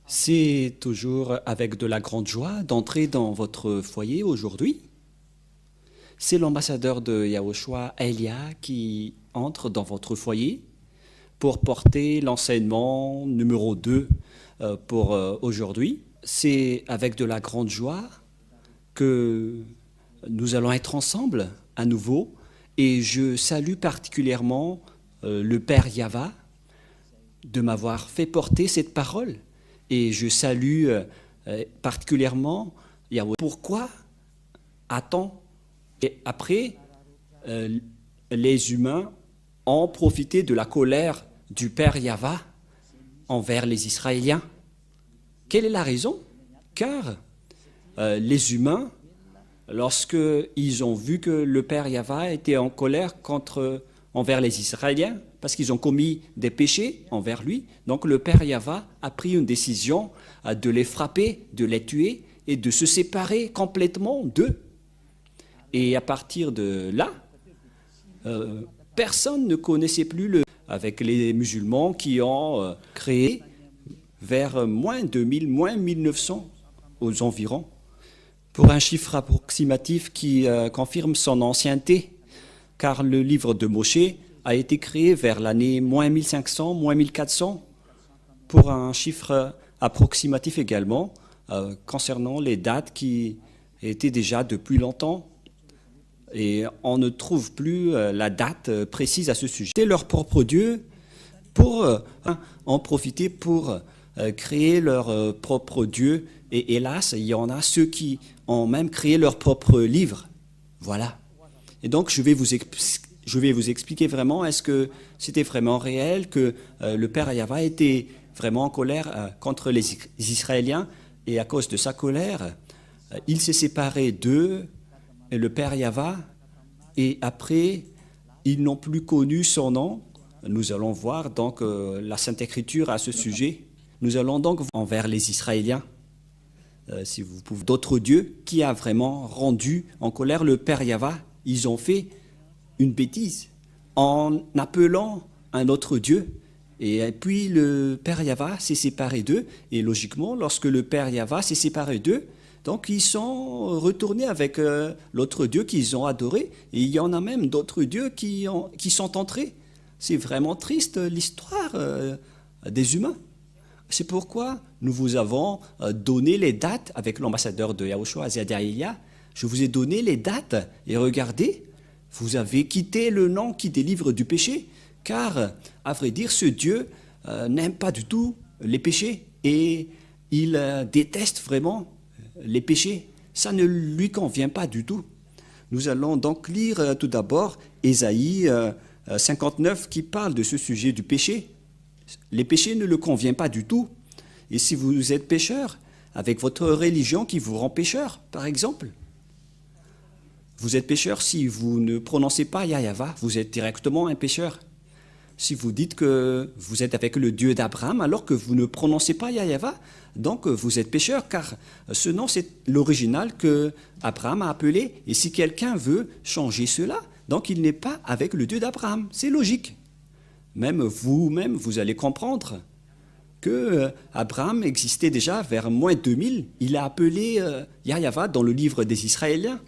C'est toujours avec de la grande joie d'entrer dans votre foyer aujourd'hui. C'est l'ambassadeur de Yahushua, Elia, qui entre dans votre foyer pour porter l'enseignement numéro 2 pour aujourd'hui. C'est avec de la grande joie que nous allons être ensemble à nouveau et je salue particulièrement le Père Yava de m'avoir fait porter cette parole. Et je salue particulièrement Yahweh. Pourquoi a-t-on, et après, les humains ont profité de la colère du Père Yahva envers les Israéliens? Quelle est la raison? Car les humains, lorsqu'ils ont vu que le Père Yahva était en colère envers les Israéliens, parce qu'ils ont commis des péchés envers lui. Donc le Père Yahva a pris une décision de les frapper, de les tuer et de se séparer complètement d'eux. Et à partir de là, personne ne connaissait plus avec les musulmans qui ont créé vers moins 2000, moins 1900 aux environs, pour un chiffre approximatif qui confirme son ancienneté, car le livre de Moshe a été créé vers l'année moins 1500, moins 1400, pour un chiffre approximatif également, concernant les dates qui étaient déjà depuis longtemps. Et on ne trouve plus la date précise à ce sujet. C'est leur propre Dieu pour en profiter pour créer leur propre Dieu. Et hélas, il y en a ceux qui ont même créé leur propre livre. Voilà. Et donc, je vais vous expliquer vraiment, est-ce que c'était vraiment réel, que le Père Yahva était vraiment en colère contre les Israéliens, et à cause de sa colère, il s'est séparé d'eux, et le Père Yahva, et après, ils n'ont plus connu son nom. Nous allons voir donc la Sainte Écriture à ce sujet. Nous allons donc envers les Israéliens, si vous pouvez, d'autres dieux, qui a vraiment rendu en colère le Père Yahva. Ils ont fait une bêtise en appelant un autre Dieu. Et puis le Père Yahva s'est séparé d'eux. Et logiquement, lorsque le Père Yahva s'est séparé d'eux, donc ils sont retournés avec l'autre Dieu qu'ils ont adoré. Et il y en a même d'autres dieux qui sont entrés. C'est vraiment triste l'histoire des humains. C'est pourquoi nous vous avons donné les dates avec l'ambassadeur de Yahushua, Elia. Je vous ai donné les dates et regardez, vous avez quitté le nom qui délivre du péché, car, à vrai dire, ce Dieu n'aime pas du tout les péchés et il déteste vraiment les péchés. Ça ne lui convient pas du tout. Nous allons donc lire tout d'abord Ésaïe 59 qui parle de ce sujet du péché. Les péchés ne le conviennent pas du tout. Et si vous êtes pécheur, avec votre religion qui vous rend pécheur, par exemple, vous êtes pécheur si vous ne prononcez pas Yahva, vous êtes directement un pécheur. Si vous dites que vous êtes avec le Dieu d'Abraham alors que vous ne prononcez pas Yahva, donc vous êtes pécheur, car ce nom c'est l'original que Abraham a appelé. Et si quelqu'un veut changer cela, donc il n'est pas avec le Dieu d'Abraham. C'est logique. Même vous-même, vous allez comprendre que Abraham existait déjà vers moins 2000. Il a appelé Yahva dans le livre des Israéliens.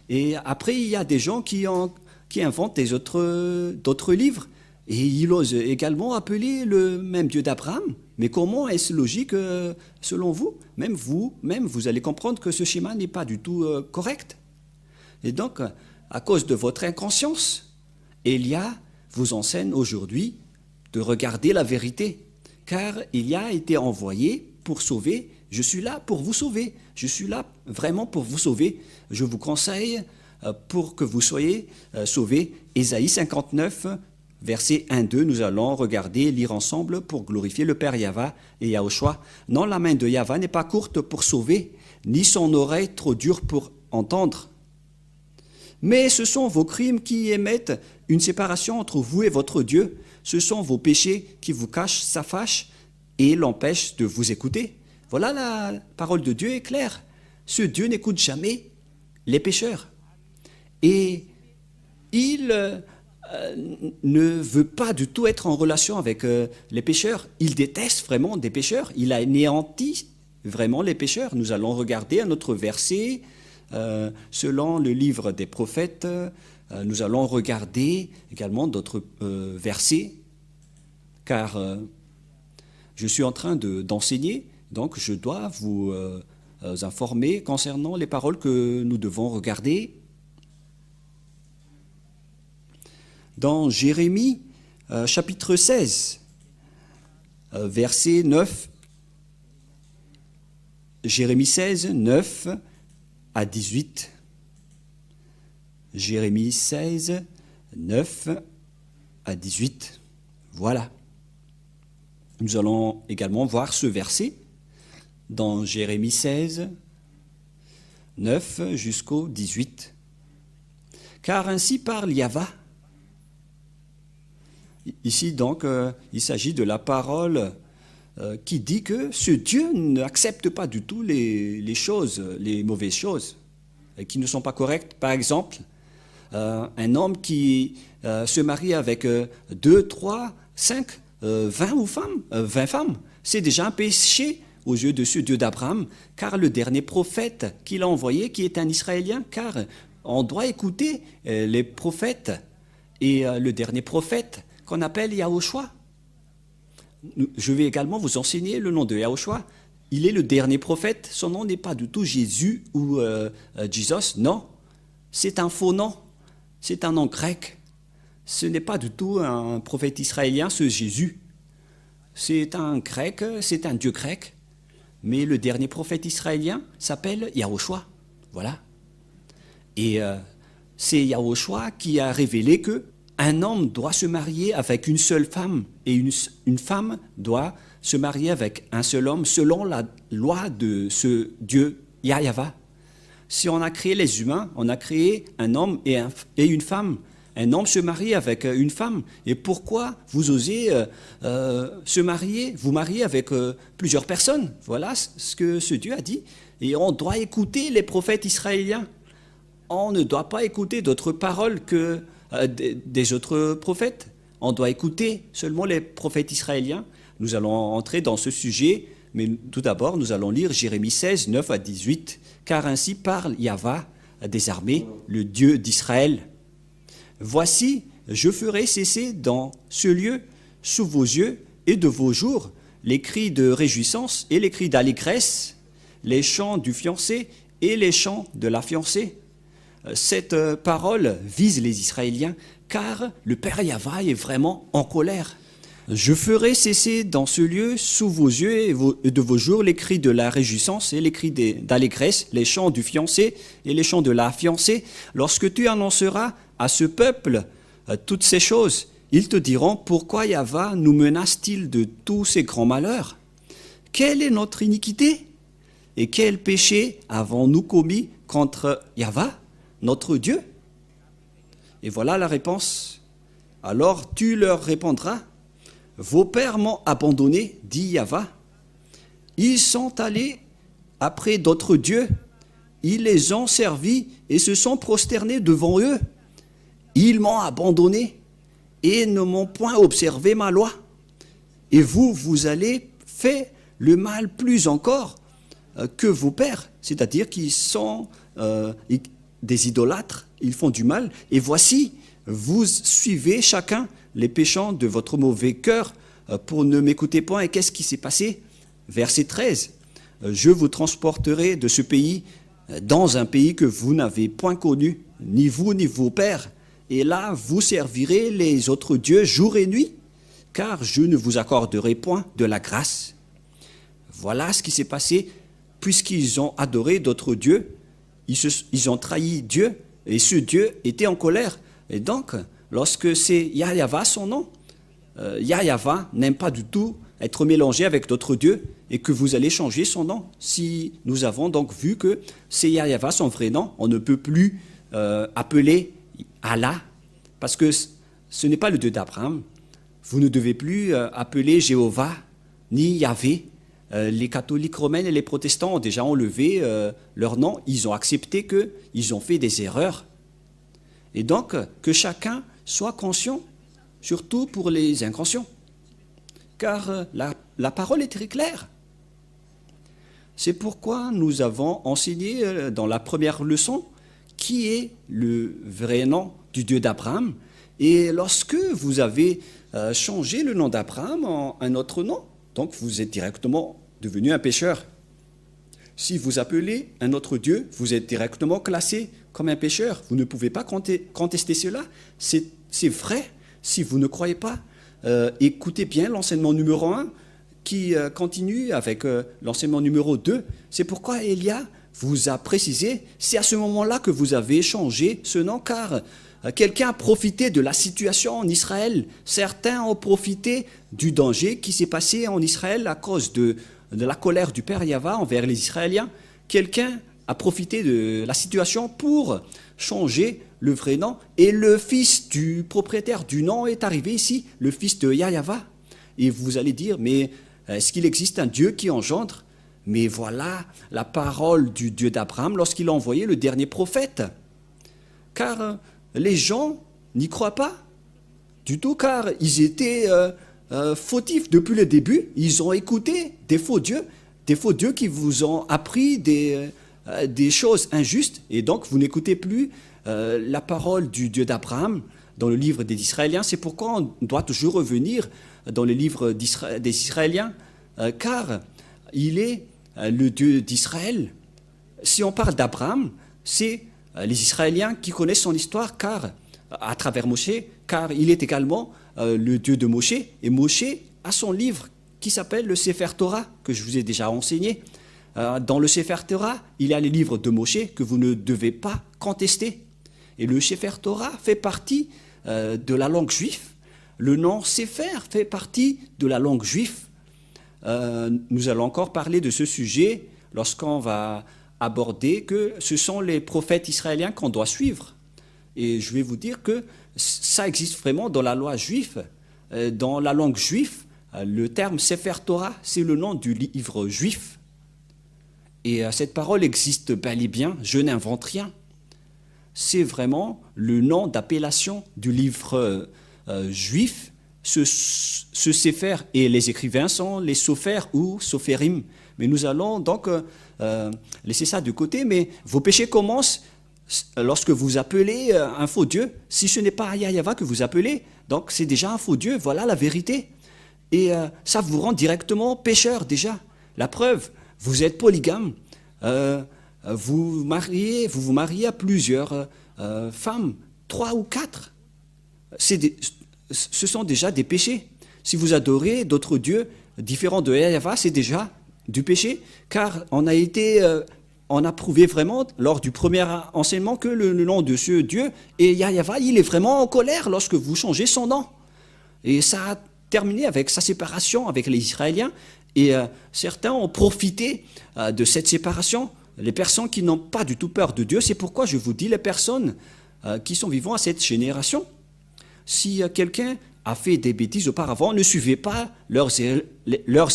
Et après, il y a des gens qui inventent d'autres livres. Et ils osent également appeler le même Dieu d'Abraham. Mais comment est-ce logique selon vous? Même vous allez comprendre que ce schéma n'est pas du tout correct. Et donc, à cause de votre inconscience, Élia vous enseigne aujourd'hui de regarder la vérité. Car Élia a été envoyé pour sauver. Je suis là pour vous sauver. Je suis là vraiment pour vous sauver. Je vous conseille pour que vous soyez sauvés. Ésaïe 59, verset 1-2, nous allons regarder, lire ensemble pour glorifier le Père Yahva et Yahushua. Non, la main de Yahva n'est pas courte pour sauver, ni son oreille trop dure pour entendre. Mais ce sont vos crimes qui émettent une séparation entre vous et votre Dieu. Ce sont vos péchés qui vous cachent sa fâche et l'empêchent de vous écouter. Voilà, la parole de Dieu est claire. Ce Dieu n'écoute jamais les pécheurs. Et il ne veut pas du tout être en relation avec les pécheurs. Il déteste vraiment des pécheurs. Il a anéanti vraiment les pécheurs. Nous allons regarder un autre verset selon le livre des prophètes. Nous allons regarder également d'autres versets, car je suis en train d'enseigner, donc je dois vous informer concernant les paroles que nous devons regarder. Dans Jérémie, chapitre 16, verset 9, Jérémie 16, 9 à 18. Jérémie 16, 9 à 18. Voilà. Nous allons également voir ce verset dans Jérémie 16, 9 jusqu'au 18. Car ainsi parle Yahvé. Ici, donc, il s'agit de la parole qui dit que ce Dieu n'accepte pas du tout les choses, les mauvaises choses, qui ne sont pas correctes. Par exemple, un homme qui se marie avec 2, 3, 5, 20 femmes, c'est déjà un péché aux yeux de ce Dieu d'Abraham, car le dernier prophète qu'il a envoyé, qui est un Israélien, car on doit écouter les prophètes, et le dernier prophète qu'on appelle Yahushua. Je vais également vous enseigner le nom de Yahushua. Il est le dernier prophète. Son nom n'est pas du tout Jésus ou Jesus. Non, c'est un faux nom. C'est un nom grec. Ce n'est pas du tout un prophète israélien, ce Jésus. C'est un grec, c'est un dieu grec. Mais le dernier prophète israélien s'appelle Yahushua. Voilà. Et c'est Yahushua qui a révélé que un homme doit se marier avec une seule femme et une femme doit se marier avec un seul homme selon la loi de ce Dieu Yahvé. Si on a créé les humains, on a créé un homme et une femme. Un homme se marie avec une femme. Et pourquoi vous osez vous marier avec plusieurs personnes? Voilà ce que ce Dieu a dit. Et on doit écouter les prophètes israéliens. On ne doit pas écouter d'autres paroles que des autres prophètes. On doit écouter seulement les prophètes israéliens. Nous allons entrer dans ce sujet, mais tout d'abord, nous allons lire Jérémie 16, 9 à 18. Car ainsi parle Yahvé des armées, le Dieu d'Israël. Voici, je ferai cesser dans ce lieu, sous vos yeux et de vos jours, les cris de réjouissance et les cris d'allégresse, les chants du fiancé et les chants de la fiancée. Cette parole vise les Israéliens, car le Père Yahvé est vraiment en colère. Je ferai cesser dans ce lieu, sous vos yeux et de vos jours, les cris de la réjouissance et les cris d'allégresse, les chants du fiancé et les chants de la fiancée. Lorsque tu annonceras à ce peuple toutes ces choses, ils te diront, pourquoi Yahvé nous menace-t-il de tous ces grands malheurs? Quelle est notre iniquité? Et quel péché avons-nous commis contre Yahvé, notre Dieu? Et voilà la réponse. Alors tu leur répondras, vos pères m'ont abandonné, dit Yahvé. Ils sont allés après d'autres dieux, ils les ont servis et se sont prosternés devant eux. Ils m'ont abandonné et ne m'ont point observé ma loi. Et vous, vous allez faire le mal plus encore que vos pères, c'est-à-dire qu'ils sont des idolâtres, ils font du mal. Et voici, vous suivez chacun les péchants de votre mauvais cœur pour ne m'écouter point. Et qu'est-ce qui s'est passé? Verset 13. Je vous transporterai de ce pays dans un pays que vous n'avez point connu, ni vous ni vos pères. Et là, vous servirez les autres dieux jour et nuit, car je ne vous accorderai point de la grâce. Voilà ce qui s'est passé, puisqu'ils ont adoré d'autres dieux, ils ont trahi Dieu, et ce Dieu était en colère. Et donc, lorsque c'est Yahvé son nom, Yahvé n'aime pas du tout être mélangé avec d'autres dieux, et que vous allez changer son nom. Si nous avons donc vu que c'est Yahvé son vrai nom, on ne peut plus appeler Allah, parce que ce n'est pas le Dieu d'Abraham. Vous ne devez plus appeler Jéhovah ni Yahvé. Les catholiques romains et les protestants ont déjà enlevé leur nom. Ils ont accepté qu'ils ont fait des erreurs. Et donc, que chacun sois conscient, surtout pour les inconscients. Car la parole est très claire. C'est pourquoi nous avons enseigné dans la première leçon qui est le vrai nom du Dieu d'Abraham. Et lorsque vous avez changé le nom d'Abraham en un autre nom, donc vous êtes directement devenu un pécheur. Si vous appelez un autre Dieu, vous êtes directement classé comme un pécheur. Vous ne pouvez pas contester cela. C'est vrai. Si vous ne croyez pas, écoutez bien l'enseignement numéro 1 qui continue avec l'enseignement numéro 2. C'est pourquoi Elia vous a précisé, c'est à ce moment-là que vous avez changé ce nom, car quelqu'un a profité de la situation en Israël. Certains ont profité du danger qui s'est passé en Israël à cause de la colère du Père Yahva envers les Israéliens. Quelqu'un a profité de la situation pour changer le vrai nom. Et le fils du propriétaire du nom est arrivé ici, le fils de Yahva. Et vous allez dire, mais est-ce qu'il existe un Dieu qui engendre? Mais voilà la parole du Dieu d'Abraham lorsqu'il a envoyé le dernier prophète. Car les gens n'y croient pas du tout, car ils étaient fautifs depuis le début. Ils ont écouté des faux dieux qui vous ont appris des choses injustes, et donc vous n'écoutez plus la parole du Dieu d'Abraham dans le livre des Israéliens. C'est pourquoi on doit toujours revenir dans le livre des Israéliens, car il est le Dieu d'Israël. Si on parle d'Abraham, c'est les Israéliens qui connaissent son histoire, car à travers Moshe, car il est également le Dieu de Moshe, et Moshe a son livre qui s'appelle le Sefer Torah, que je vous ai déjà enseigné. Dans le Sefer Torah, il y a les livres de Moshe que vous ne devez pas contester. Et le Sefer Torah fait partie de la langue juive. Le nom Sefer fait partie de la langue juive. Nous allons encore parler de ce sujet lorsqu'on va aborder que ce sont les prophètes israéliens qu'on doit suivre. Et je vais vous dire que ça existe vraiment dans la loi juive. Dans la langue juive, le terme Sefer Torah, c'est le nom du livre juif. Et cette parole existe bel et bien, je n'invente rien. C'est vraiment le nom d'appellation du livre juif. Ce Sefer, et les écrivains sont les Sofer ou Soferim. Mais nous allons donc laisser ça de côté. Mais vos péchés commencent lorsque vous appelez un faux Dieu. Si ce n'est pas Yahva que vous appelez, donc c'est déjà un faux Dieu. Voilà la vérité. Et ça vous rend directement pécheur déjà. La preuve, vous êtes polygame. Vous vous mariez à plusieurs femmes, 3 ou 4. Ce sont déjà des péchés. Si vous adorez d'autres dieux différents de Yahva, c'est déjà du péché, car on a prouvé vraiment lors du premier enseignement que le nom de ce Dieu et Yahva, il est vraiment en colère lorsque vous changez son nom. Et ça a terminé avec sa séparation avec les Israéliens, et certains ont profité de cette séparation. Les personnes qui n'ont pas du tout peur de Dieu, c'est pourquoi je vous dis, les personnes qui sont vivant à cette génération, si quelqu'un a fait des bêtises auparavant, ne suivez pas leurs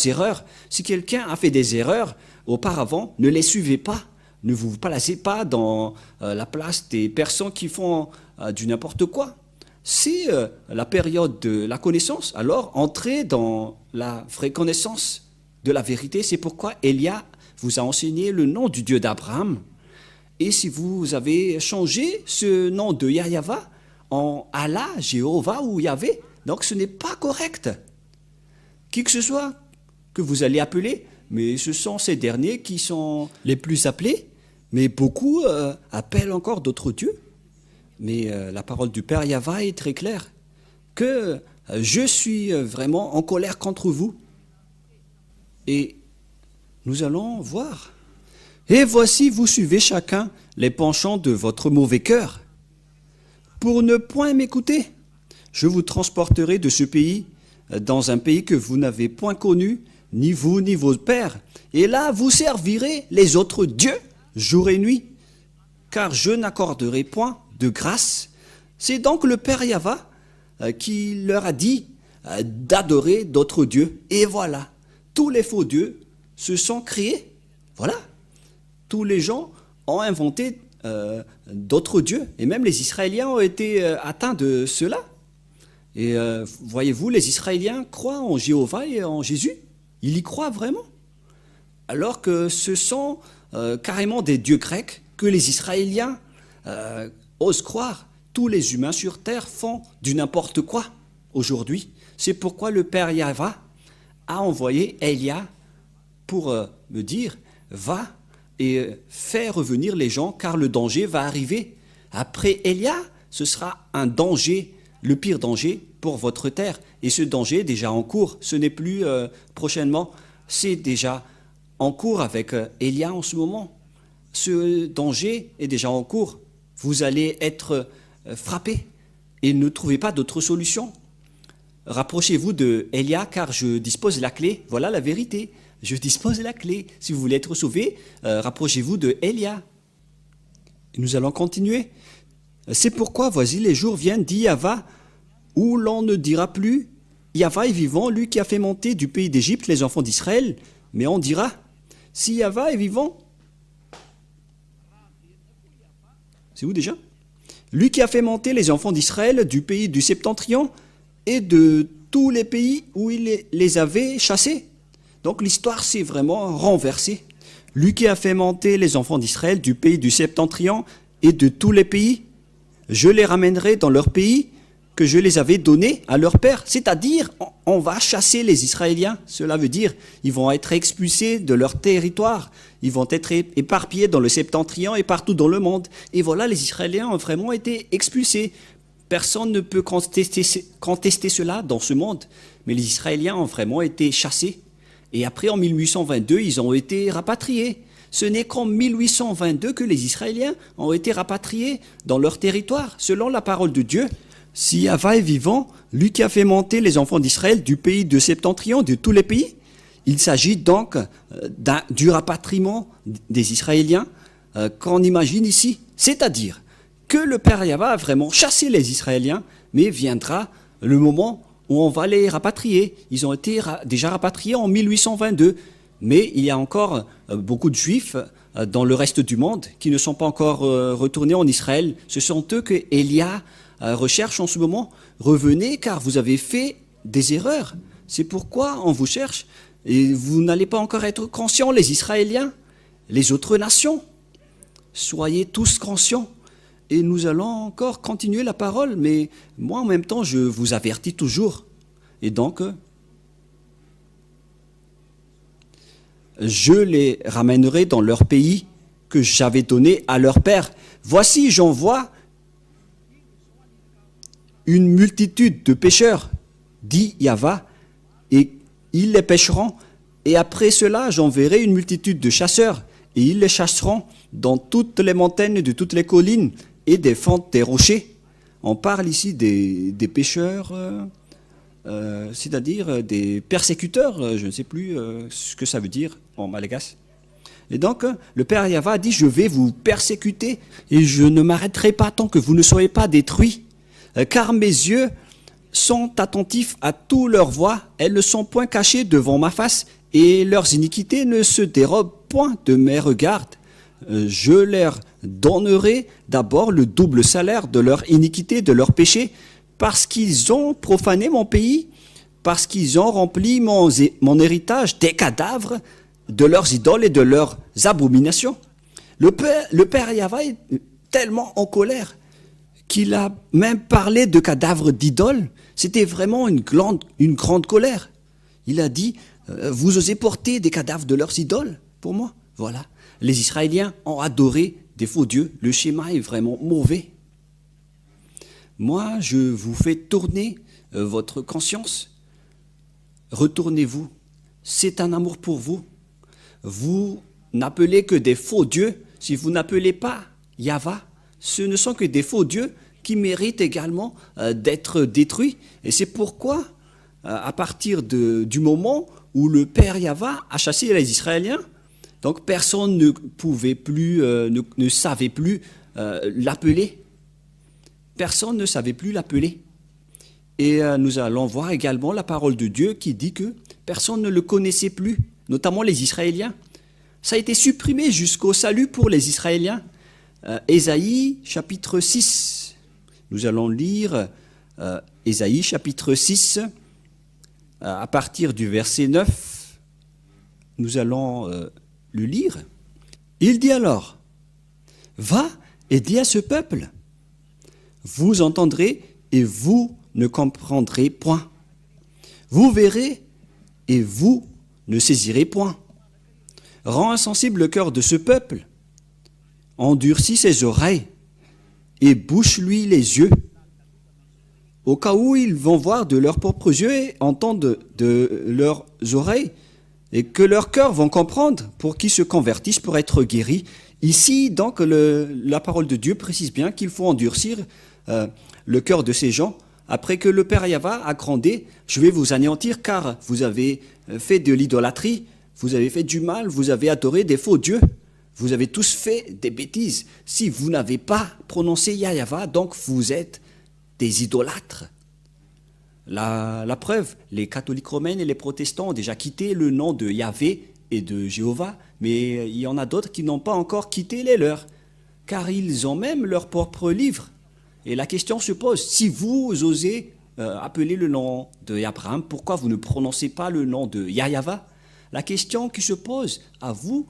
erreurs. Si quelqu'un a fait des erreurs auparavant, ne les suivez pas. Ne vous placez pas dans la place des personnes qui font du n'importe quoi. C'est la période de la connaissance. Alors, entrez dans la vraie connaissance de la vérité. C'est pourquoi Elia vous a enseigné le nom du Dieu d'Abraham. Et si vous avez changé ce nom de Yahva en Allah, Jéhovah ou Yahvé, donc ce n'est pas correct. Qui que ce soit que vous allez appeler, mais ce sont ces derniers qui sont les plus appelés, mais beaucoup appellent encore d'autres dieux. Mais la parole du Père Yahva est très claire, que je suis vraiment en colère contre vous. Et nous allons voir. Et voici, vous suivez chacun les penchants de votre mauvais cœur. Pour ne point m'écouter, je vous transporterai de ce pays dans un pays que vous n'avez point connu, ni vous ni vos pères. Et là, vous servirez les autres dieux jour et nuit, car je n'accorderai point de grâce. C'est donc le Père Yahva qui leur a dit d'adorer d'autres dieux. Et voilà, tous les faux dieux se sont créés. Voilà, tous les gens ont inventé d'autres dieux. Et même les Israéliens ont été atteints de cela. Et voyez-vous, les Israéliens croient en Jéhovah et en Jésus. Ils y croient vraiment. Alors que ce sont carrément des dieux grecs que les Israéliens osent croire. Tous les humains sur terre font du n'importe quoi aujourd'hui. C'est pourquoi le Père Yahva a envoyé Élia pour me dire, va et fais revenir les gens car le danger va arriver. Après Élia, ce sera un danger, le pire danger pour votre terre. Et ce danger est déjà en cours. Ce n'est plus prochainement, c'est déjà en cours avec Élia en ce moment. Ce danger est déjà en cours. Vous allez être frappés et ne trouvez pas d'autre solution. Rapprochez-vous de Élia car je dispose la clé. Voilà la vérité. Je dispose la clé. Si vous voulez être sauvé, rapprochez-vous de Élia. Nous allons continuer. C'est pourquoi, voici, les jours viennent, dit Yahva, où l'on ne dira plus, Yahva est vivant, lui qui a fait monter du pays d'Égypte les enfants d'Israël, mais on dira, si Yahva est vivant, c'est où déjà? Lui qui a fait monter les enfants d'Israël du pays du Septentrion et de tous les pays où il les avait chassés. Donc l'histoire s'est vraiment renversée. Lui qui a fait monter les enfants d'Israël du pays du Septentrion et de tous les pays, je les ramènerai dans leur pays que je les avais donnés à leur père. C'est-à-dire, on va chasser les Israéliens. Cela veut dire, ils vont être expulsés de leur territoire. Ils vont être éparpillés dans le Septentrion et partout dans le monde. Et voilà, les Israéliens ont vraiment été expulsés. Personne ne peut contester cela dans ce monde. Mais les Israéliens ont vraiment été chassés. Et après, en 1822, ils ont été rapatriés. Ce n'est qu'en 1822 que les Israéliens ont été rapatriés dans leur territoire, selon la parole de Dieu. Si Yahva est vivant, lui qui a fait monter les enfants d'Israël du pays de Septentrion, de tous les pays, il s'agit donc du rapatriement des Israéliens qu'on imagine ici. C'est-à-dire que le Père Yahva a vraiment chassé les Israéliens, mais viendra le moment où on va les rapatrier. Ils ont été déjà rapatriés en 1822, mais il y a encore beaucoup de Juifs dans le reste du monde qui ne sont pas encore retournés en Israël. Ce sont eux que Élia recherche en ce moment. Revenez car vous avez fait des erreurs. C'est pourquoi on vous cherche. Et vous n'allez pas encore être conscients, les Israéliens, les autres nations. Soyez tous conscients. Et nous allons encore continuer la parole, mais moi en même temps je vous avertis toujours. Et donc, je les ramènerai dans leur pays que j'avais donné à leur père. Voici, j'envoie une multitude de pêcheurs, dit Yahva, et ils les pêcheront. Et après cela, j'enverrai une multitude de chasseurs, et ils les chasseront dans toutes les montagnes de toutes les collines et des fentes des rochers. On parle ici des pêcheurs, c'est-à-dire des persécuteurs, je ne sais plus ce que ça veut dire en malgache. Et donc, le Père Yahva a dit, je vais vous persécuter et je ne m'arrêterai pas tant que vous ne soyez pas détruits, car mes yeux sont attentifs à toutes leurs voies, elles ne sont point cachées devant ma face, et leurs iniquités ne se dérobent point de mes regards. Je leur donnerai d'abord le double salaire de leur iniquité, de leur péché, parce qu'ils ont profané mon pays, parce qu'ils ont rempli mon héritage des cadavres de leurs idoles et de leurs abominations. Le Père Yahva est tellement en colère qu'il a même parlé de cadavres d'idoles. C'était vraiment une grande colère. Il a dit, vous osez porter des cadavres de leurs idoles pour moi? Voilà. Les Israéliens ont adoré des faux dieux. Le schéma est vraiment mauvais. Moi, je vous fais tourner votre conscience. Retournez-vous. C'est un amour pour vous. Vous n'appelez que des faux dieux. Si vous n'appelez pas Yahva, ce ne sont que des faux dieux qui méritent également d'être détruits. Et c'est pourquoi, à partir du moment où le Père Yahva a chassé les Israéliens, donc personne ne pouvait plus, ne savait plus l'appeler. Personne ne savait plus l'appeler. Et nous allons voir également la parole de Dieu qui dit que personne ne le connaissait plus, notamment les Israéliens. Ça a été supprimé jusqu'au salut pour les Israéliens. Ésaïe chapitre 6. Nous allons lire Ésaïe chapitre 6 à partir du verset 9. Nous allons le lire. Il dit alors, « Va et dis à ce peuple, vous entendrez et vous ne comprendrez point. Vous verrez et vous ne saisirez point. Rends insensible le cœur de ce peuple, endurcis ses oreilles et bouche-lui les yeux, au cas où ils vont voir de leurs propres yeux et entendre de leurs oreilles, et que leurs cœurs vont comprendre pour qu'ils se convertissent pour être guéris. » Ici, donc, la parole de Dieu précise bien qu'il faut endurcir le cœur de ces gens. Après que le Père Yahva a grondé, je vais vous anéantir car vous avez fait de l'idolâtrie, vous avez fait du mal, vous avez adoré des faux dieux, vous avez tous fait des bêtises. Si vous n'avez pas prononcé Yahva, donc vous êtes des idolâtres. La preuve, les catholiques romains et les protestants ont déjà quitté le nom de Yahvé et de Jéhovah, mais il y en a d'autres qui n'ont pas encore quitté les leurs, car ils ont même leur propre livre. Et la question se pose, si vous osez appeler le nom de Abraham, pourquoi vous ne prononcez pas le nom de Yahva? La question qui se pose à vous,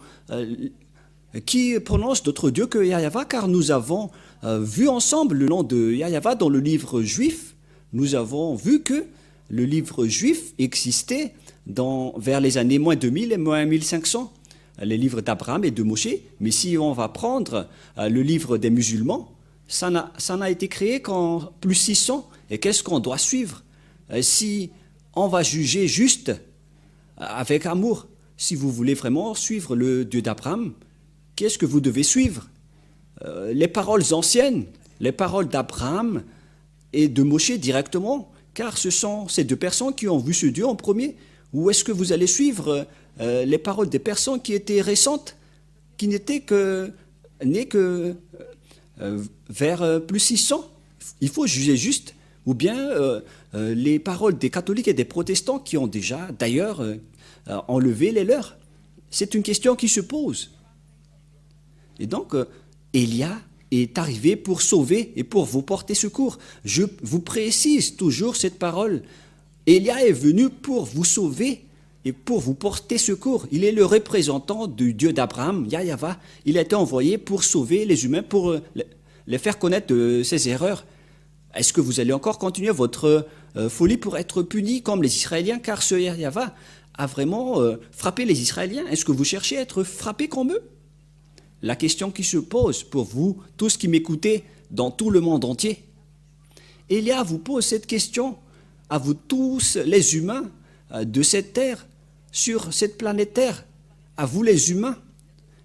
qui prononce d'autres dieux que Yahva, car nous avons vu ensemble le nom de Yahva dans le livre juif. Nous avons vu que le livre juif existait vers les années moins 2000 et moins 1500, les livres d'Abraham et de Moshe. Mais si on va prendre le livre des musulmans, ça n'a été créé qu'en plus 600. Et qu'est-ce qu'on doit suivre? Si on va juger juste, avec amour, si vous voulez vraiment suivre le Dieu d'Abraham, qu'est-ce que vous devez suivre? Les paroles anciennes, les paroles d'Abraham et de Moshe directement, car ce sont ces deux personnes qui ont vu ce Dieu en premier. Ou est-ce que vous allez suivre les paroles des personnes qui étaient récentes, qui n'étaient nées que vers plus 600? Il faut juger juste. Ou bien les paroles des catholiques et des protestants qui ont déjà d'ailleurs enlevé les leurs. C'est une question qui se pose. Et donc, Élia est arrivé pour sauver et pour vous porter secours. Je vous précise toujours cette parole. Élia est venu pour vous sauver et pour vous porter secours. Il est le représentant du Dieu d'Abraham, Yahva. Il a été envoyé pour sauver les humains, pour les faire connaître de ses erreurs. Est-ce que vous allez encore continuer votre folie pour être puni comme les Israéliens? Car ce Yahva a vraiment frappé les Israéliens. Est-ce que vous cherchez à être frappés comme eux? La question qui se pose pour vous, tous qui m'écoutez dans tout le monde entier, Élia vous pose cette question à vous tous les humains de cette terre, sur cette planète Terre, à vous les humains.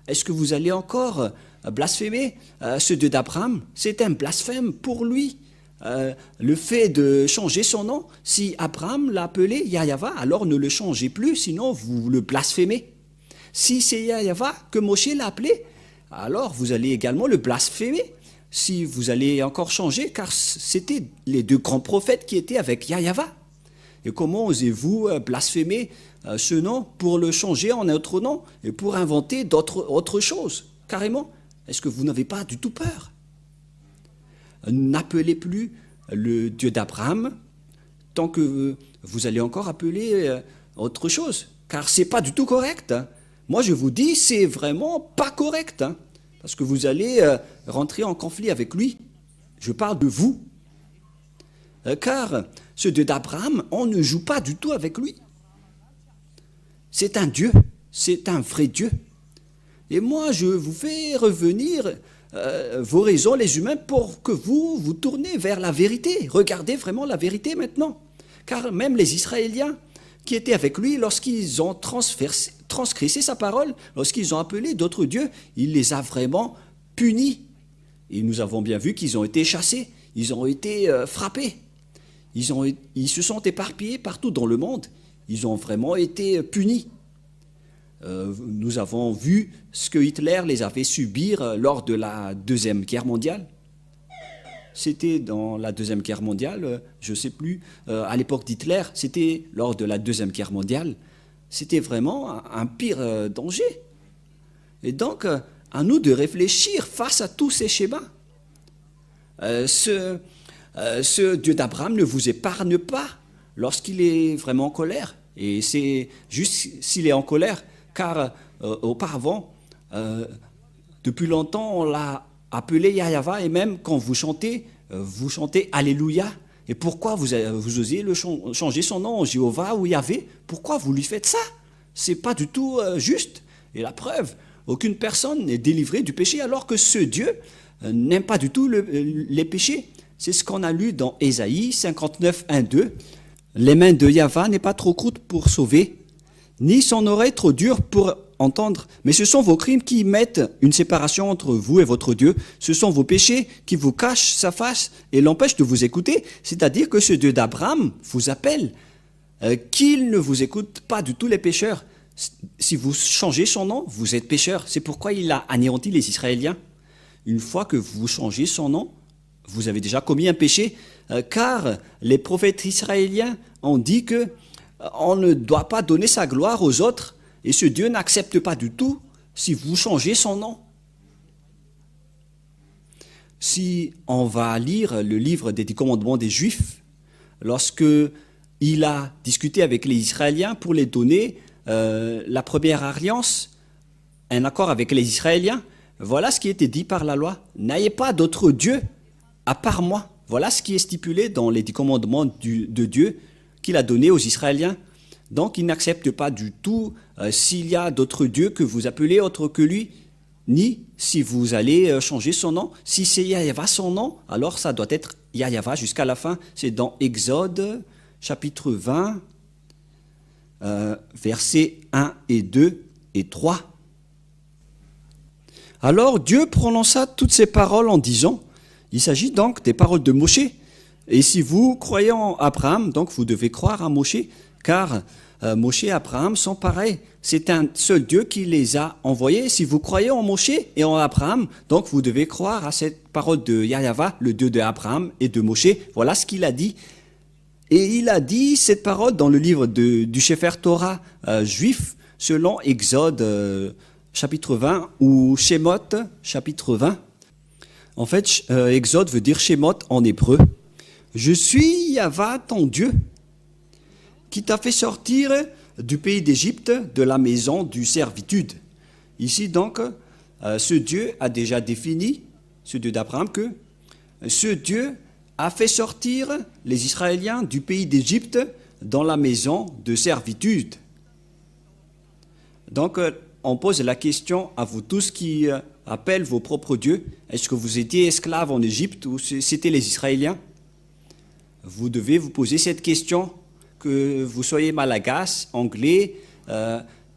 Est-ce que vous allez encore blasphémer ce Dieu d'Abraham? C'est un blasphème pour lui. Le fait de changer son nom, si Abraham l'a appelé Yahva, alors ne le changez plus, sinon vous le blasphémez. Si c'est Yahva que Moshe l'a appelé, alors vous allez également le blasphémer. Si vous allez encore changer, car c'était les deux grands prophètes qui étaient avec Yahva. Et comment osez-vous blasphémer ce nom pour le changer en un autre nom et pour inventer autre chose, carrément? Est-ce que vous n'avez pas du tout peur? N'appelez plus le Dieu d'Abraham tant que vous allez encore appeler autre chose, car c'est pas du tout correct. Moi, je vous dis, c'est vraiment pas correct, parce que vous allez rentrer en conflit avec lui. Je parle de vous. Car ce Dieu d'Abraham, on ne joue pas du tout avec lui. C'est un Dieu, c'est un vrai Dieu. Et moi, je vous fais revenir vos raisons, les humains, pour que vous tournez vers la vérité. Regardez vraiment la vérité maintenant. Car même les Israéliens qui étaient avec lui, lorsqu'ils ont transgressé sa parole, lorsqu'ils ont appelé d'autres dieux, il les a vraiment punis. Et nous avons bien vu qu'ils ont été chassés, ils ont été frappés. Ils se sont éparpillés partout dans le monde. Ils ont vraiment été punis. Nous avons vu ce que Hitler les a fait subir lors de la Deuxième Guerre mondiale. C'était dans la Deuxième Guerre mondiale, je ne sais plus, à l'époque d'Hitler, c'était lors de la Deuxième Guerre mondiale. C'était vraiment un pire danger. Et donc, à nous de réfléchir face à tous ces schémas. Ce Dieu d'Abraham ne vous épargne pas lorsqu'il est vraiment en colère. Et c'est juste s'il est en colère, car auparavant, depuis longtemps, on l'a appelé Yahweh, et même quand vous chantez Alléluia. Et pourquoi vous osez changer son nom en Jéhovah ou Yahvé? Pourquoi vous lui faites ça? C'est pas du tout juste. Et la preuve, aucune personne n'est délivrée du péché, alors que ce Dieu n'aime pas du tout les péchés. C'est ce qu'on a lu dans Ésaïe 59, 1, 2. Les mains de Yahvé n'est pas trop courtes pour sauver, ni son oreille trop dure pour entendre. Mais ce sont vos crimes qui mettent une séparation entre vous et votre Dieu. Ce sont vos péchés qui vous cachent sa face et l'empêchent de vous écouter. C'est-à-dire que ce Dieu d'Abraham vous appelle, qu'il ne vous écoute pas du tout les pécheurs. Si vous changez son nom, vous êtes pécheur. C'est pourquoi il a anéanti les Israéliens. Une fois que vous changez son nom, vous avez déjà commis un péché, car les prophètes israéliens ont dit que on ne doit pas donner sa gloire aux autres, et ce Dieu n'accepte pas du tout si vous changez son nom. Si on va lire le livre des 10 commandements des Juifs, lorsque il a discuté avec les Israéliens pour les donner la première alliance, un accord avec les Israéliens, voilà ce qui était dit par la loi. N'ayez pas d'autre Dieu à part moi. Voilà ce qui est stipulé dans les 10 commandements de Dieu qu'il a donné aux Israéliens. Donc il n'accepte pas du tout s'il y a d'autres dieux que vous appelez autre que lui, ni si vous allez changer son nom. Si c'est Yahweh son nom, alors ça doit être Yahweh jusqu'à la fin. C'est dans Exode chapitre 20, versets 1 et 2 et 3. Alors Dieu prononça toutes ces paroles en disant, il s'agit donc des paroles de Moshe. Et si vous croyez en Abraham, donc vous devez croire à Moshe, car Moshe et Abraham sont pareils. C'est un seul Dieu qui les a envoyés. Si vous croyez en Moshe et en Abraham, donc vous devez croire à cette parole de Yahweh, le Dieu d'Abraham et de Moshe. Voilà ce qu'il a dit. Et il a dit cette parole dans le livre du Sefer Torah juif, selon Exode chapitre 20 ou Shemot chapitre 20. En fait, Exode veut dire Shemot en hébreu. Je suis Yahweh ton Dieu, qui t'a fait sortir du pays d'Égypte, de la maison du servitude. Ici donc, ce Dieu a déjà défini, ce Dieu d'Abraham, que ce Dieu a fait sortir les Israéliens du pays d'Égypte dans la maison de servitude. Donc, on pose la question à vous tous qui appellent vos propres dieux. Est-ce que vous étiez esclaves en Égypte ou c'était les Israéliens? Vous devez vous poser cette question, que vous soyez malagasy, anglais,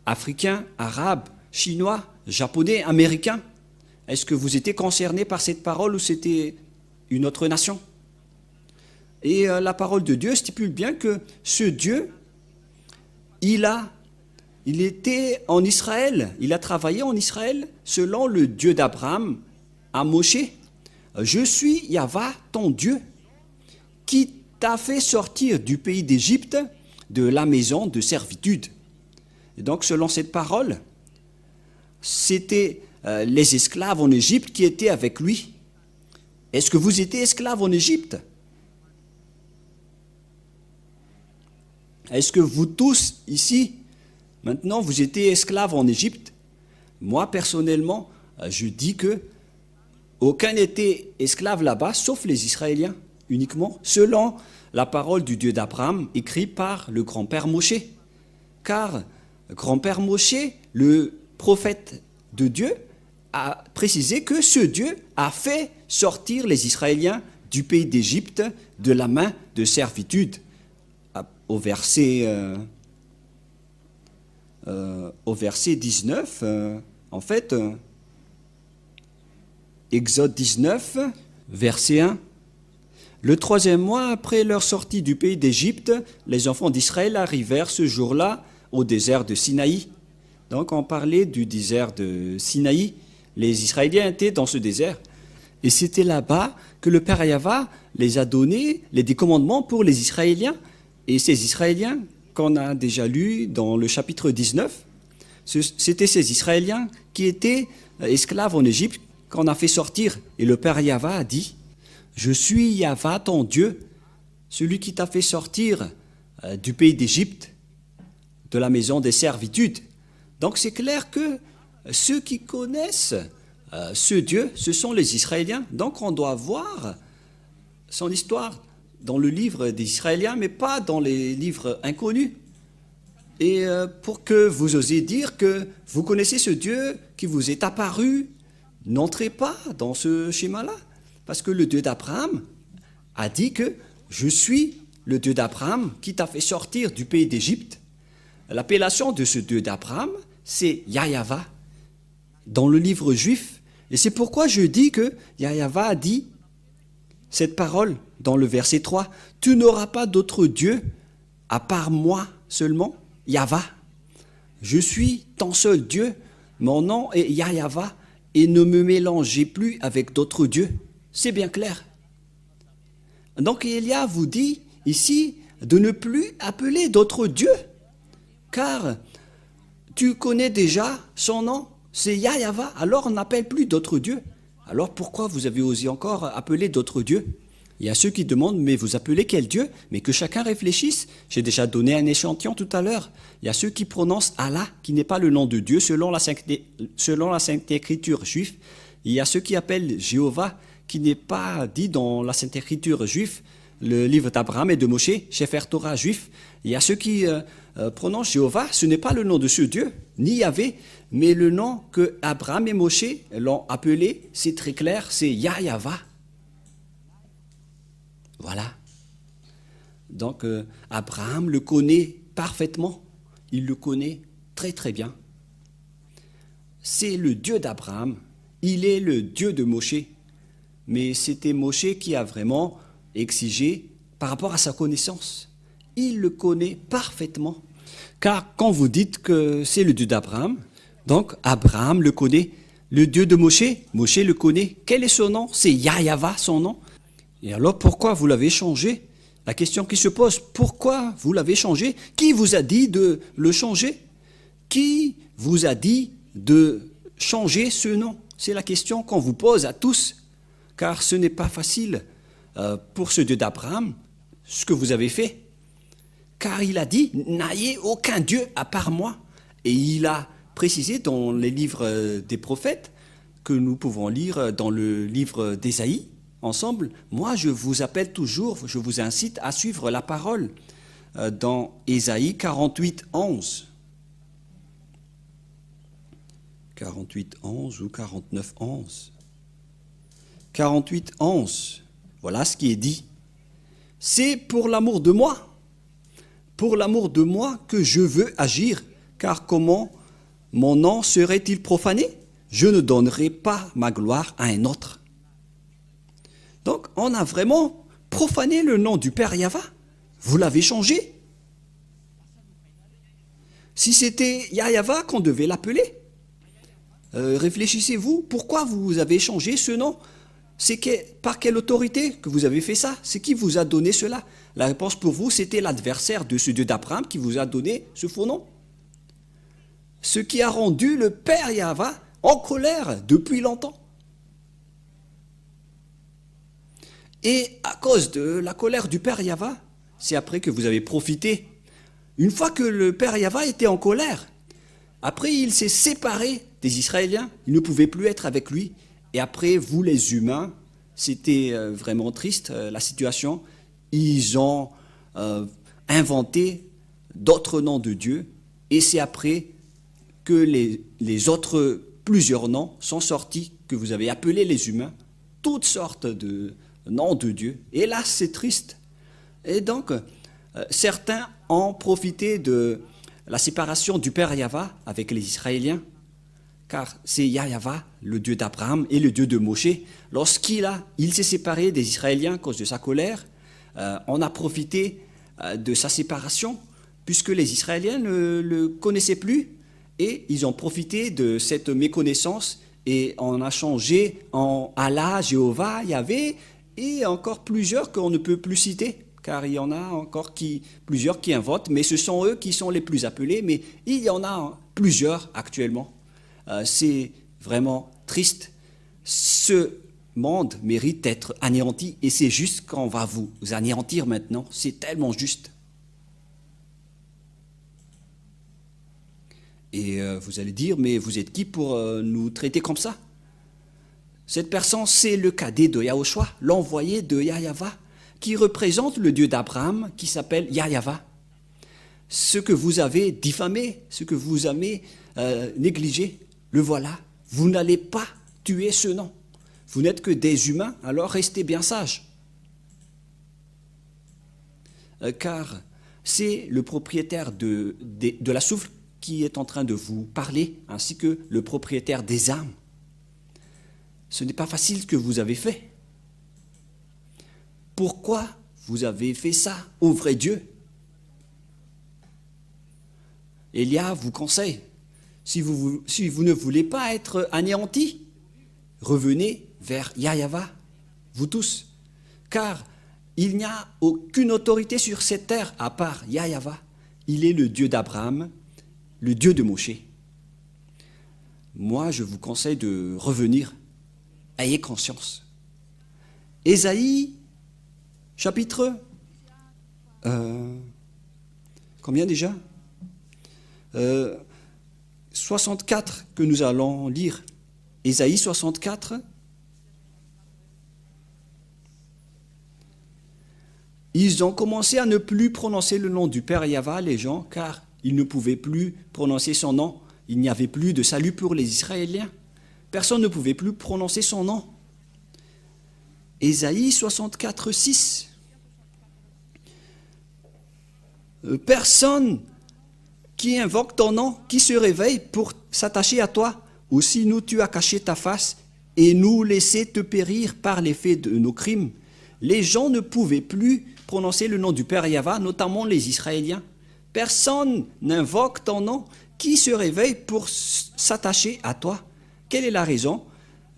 africain, arabe, chinois, japonais, américain. Est-ce que vous étiez concernés par cette parole ou c'était une autre nation? Et la parole de Dieu stipule bien que ce Dieu, il était en Israël, il a travaillé en Israël selon le Dieu d'Abraham à Moshe. Je suis Yahweh ton Dieu, qui t'a fait sortir du pays d'Égypte, de la maison de servitude. Et donc, selon cette parole, c'était les esclaves en Égypte qui étaient avec lui. Est-ce que vous étiez esclaves en Égypte? Est-ce que vous tous, ici, maintenant, vous étiez esclaves en Égypte? Moi, personnellement, je dis que aucun n'était esclave là-bas, sauf les Israéliens, uniquement, selon la parole du Dieu d'Abraham, écrite par le grand-père Moshe. Car grand-père Moshe, le prophète de Dieu, a précisé que ce Dieu a fait sortir les Israéliens du pays d'Égypte de la main de servitude. Au verset 19, en fait, Exode 19, verset 1. Le 3e mois après leur sortie du pays d'Égypte, les enfants d'Israël arrivèrent ce jour-là au désert de Sinaï. Donc on parlait du désert de Sinaï. Les Israéliens étaient dans ce désert. Et c'était là-bas que le Père Yahweh les a donné les 10 commandements pour les Israéliens. Et ces Israéliens, qu'on a déjà lu dans le chapitre 19, C'était ces Israéliens qui étaient esclaves en Égypte qu'on a fait sortir. Et le Père Yahva a dit, je suis Yahva ton Dieu, celui qui t'a fait sortir du pays d'Égypte, de la maison des servitudes. Donc c'est clair que ceux qui connaissent ce Dieu, ce sont les Israéliens. Donc on doit voir son histoire dans le livre des Israéliens, mais pas dans les livres inconnus. Et pour que vous osiez dire que vous connaissez ce Dieu qui vous est apparu, n'entrez pas dans ce schéma-là. Parce que le Dieu d'Abraham a dit que je suis le Dieu d'Abraham qui t'a fait sortir du pays d'Égypte. L'appellation de ce Dieu d'Abraham, c'est Yahva dans le livre juif. Et c'est pourquoi je dis que Yahva a dit cette parole dans le verset 3. Tu n'auras pas d'autre Dieu à part moi seulement, Yahva. Je suis ton seul Dieu, mon nom est Yahva, et ne me mélangez plus avec d'autres dieux. C'est bien clair. Donc Élia vous dit ici de ne plus appeler d'autres dieux, car tu connais déjà son nom, c'est Yahva, alors on n'appelle plus d'autres dieux. Alors pourquoi vous avez osé encore appeler d'autres dieux? Il y a ceux qui demandent, mais vous appelez quel Dieu? Mais que chacun réfléchisse. J'ai déjà donné un échantillon tout à l'heure. Il y a ceux qui prononcent Allah, qui n'est pas le nom de Dieu selon la Sainte Écriture juive. Il y a ceux qui appellent Jéhovah, qui n'est pas dit dans la Sainte Écriture juive, le livre d'Abraham et de Moshe, Sefer Torah juif. Il y a ceux qui prononcent Jéhovah, ce n'est pas le nom de ce Dieu, ni Yahvé, mais le nom que Abraham et Moshe l'ont appelé, c'est très clair, c'est Yahva. Voilà. Donc Abraham le connaît parfaitement, il le connaît très très bien. C'est le Dieu d'Abraham, il est le Dieu de Moshe, mais c'était Moshe qui a vraiment exigé par rapport à sa connaissance. Il le connaît parfaitement, car quand vous dites que c'est le Dieu d'Abraham, donc Abraham le connaît, le Dieu de Moshe, Moshe le connaît. Quel est son nom? C'est Yahva son nom. Et alors pourquoi vous l'avez changé? La question qui se pose, pourquoi vous l'avez changé? Qui vous a dit de le changer? Qui vous a dit de changer ce nom? C'est la question qu'on vous pose à tous, car ce n'est pas facile pour ce Dieu d'Abraham, ce que vous avez fait. Car il a dit, n'ayez aucun Dieu à part moi. Et il a précisé dans les livres des prophètes, que nous pouvons lire dans le livre d'Ésaïe, ensemble, moi je vous appelle toujours, je vous incite à suivre la parole dans Ésaïe 48, 11. 48, 11 ou 49, 11. 48, 11. Voilà ce qui est dit. C'est pour l'amour de moi que je veux agir, car comment mon nom serait-il profané? Je ne donnerai pas ma gloire à un autre. Donc, on a vraiment profané le nom du Père Yahva. Vous l'avez changé. Si c'était Yahva qu'on devait l'appeler, réfléchissez-vous, pourquoi vous avez changé ce nom? Par quelle autorité que vous avez fait ça? C'est qui vous a donné cela? La réponse pour vous, c'était l'adversaire de ce Dieu d'Abraham qui vous a donné ce faux nom. Ce qui a rendu le Père Yahva en colère depuis longtemps. Et à cause de la colère du Père Yahva, c'est après que vous avez profité. Une fois que le Père Yahva était en colère, après il s'est séparé des Israéliens, ils ne pouvaient plus être avec lui. Et après, vous les humains, c'était vraiment triste la situation, ils ont inventé d'autres noms de Dieu, et c'est après que les autres, plusieurs noms, sont sortis, que vous avez appelé les humains, toutes sortes de nom de Dieu. Et là, c'est triste. Et donc, certains ont profité de la séparation du Père Yahva avec les Israéliens, car c'est Yahva, le Dieu d'Abraham et le Dieu de Moshe. Lorsqu'il s'est séparé des Israéliens à cause de sa colère, on a profité de sa séparation, puisque les Israéliens ne le connaissaient plus, et ils ont profité de cette méconnaissance, et on a changé en Allah, Jéhovah, Yahvé, et encore plusieurs qu'on ne peut plus citer, car il y en a encore plusieurs qui inventent, mais ce sont eux qui sont les plus appelés, mais il y en a plusieurs actuellement. C'est vraiment triste. Ce monde mérite d'être anéanti, et c'est juste qu'on va vous anéantir maintenant. C'est tellement juste. Et vous allez dire, mais vous êtes qui pour nous traiter comme ça? Cette personne, c'est le cadet de Yahushua, l'envoyé de Yahyawa, qui représente le Dieu d'Abraham, qui s'appelle Yahyawa. Ce que vous avez diffamé, ce que vous avez négligé, le voilà. Vous n'allez pas tuer ce nom. Vous n'êtes que des humains, alors restez bien sages. Car c'est le propriétaire de la souffle qui est en train de vous parler, ainsi que le propriétaire des âmes. Ce n'est pas facile ce que vous avez fait. Pourquoi vous avez fait ça au vrai Dieu? Élia vous conseille, si vous ne voulez pas être anéantis, revenez vers Yahyawa, vous tous, car il n'y a aucune autorité sur cette terre à part Yahyawa. Il est le Dieu d'Abraham, le Dieu de Moshe. Moi, je vous conseille de revenir. Ayez conscience. Ésaïe, chapitre... combien déjà 64 que nous allons lire. Ésaïe 64. Ils ont commencé à ne plus prononcer le nom du Père Yahva, les gens, car ils ne pouvaient plus prononcer son nom. Il n'y avait plus de salut pour les Israéliens. Personne ne pouvait plus prononcer son nom. Ésaïe 64, 6. Personne qui invoque ton nom, qui se réveille pour s'attacher à toi, ou sinon tu as caché ta face et nous laisser te périr par l'effet de nos crimes. Les gens ne pouvaient plus prononcer le nom du Père Yahva, notamment les Israéliens. Personne n'invoque ton nom, qui se réveille pour s'attacher à toi. Quelle est la raison?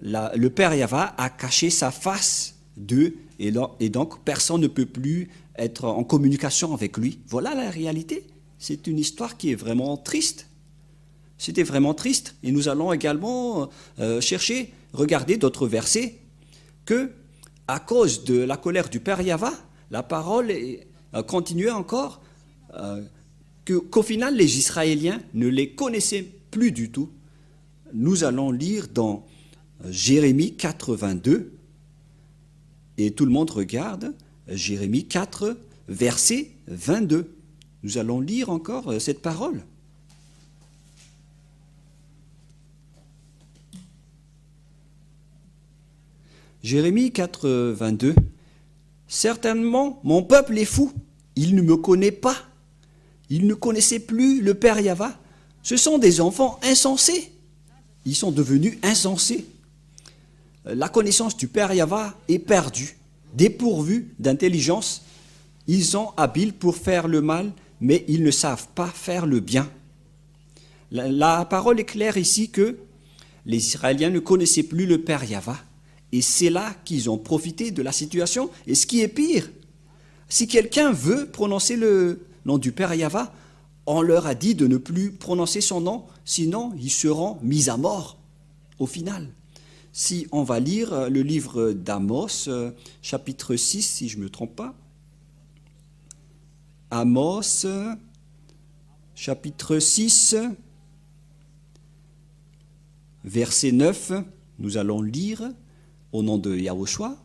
Le Père Yahva a caché sa face d'eux, et donc personne ne peut plus être en communication avec lui. Voilà la réalité. C'est une histoire qui est vraiment triste. C'était vraiment triste. Et nous allons également regarder d'autres versets, que à cause de la colère du Père Yahva, la parole continuait encore, qu'au final les Israéliens ne les connaissaient plus du tout. Nous allons lire dans Jérémie 4, 22, et tout le monde regarde, Jérémie 4, verset 22. Nous allons lire encore cette parole. Jérémie 4, 22. Certainement, mon peuple est fou. Il ne me connaît pas. Il ne connaissait plus le Père Yahva. Ce sont des enfants insensés. Ils sont devenus insensés. La connaissance du Père Yahva est perdue, dépourvue d'intelligence. Ils sont habiles pour faire le mal, mais ils ne savent pas faire le bien. La parole est claire ici que les Israéliens ne connaissaient plus le Père Yahva. Et c'est là qu'ils ont profité de la situation. Et ce qui est pire, si quelqu'un veut prononcer le nom du Père Yahva, on leur a dit de ne plus prononcer son nom, sinon ils seront mis à mort au final. Si on va lire le livre d'Amos, chapitre 6, si je ne me trompe pas. Amos, chapitre 6, verset 9, nous allons lire au nom de Yahushua.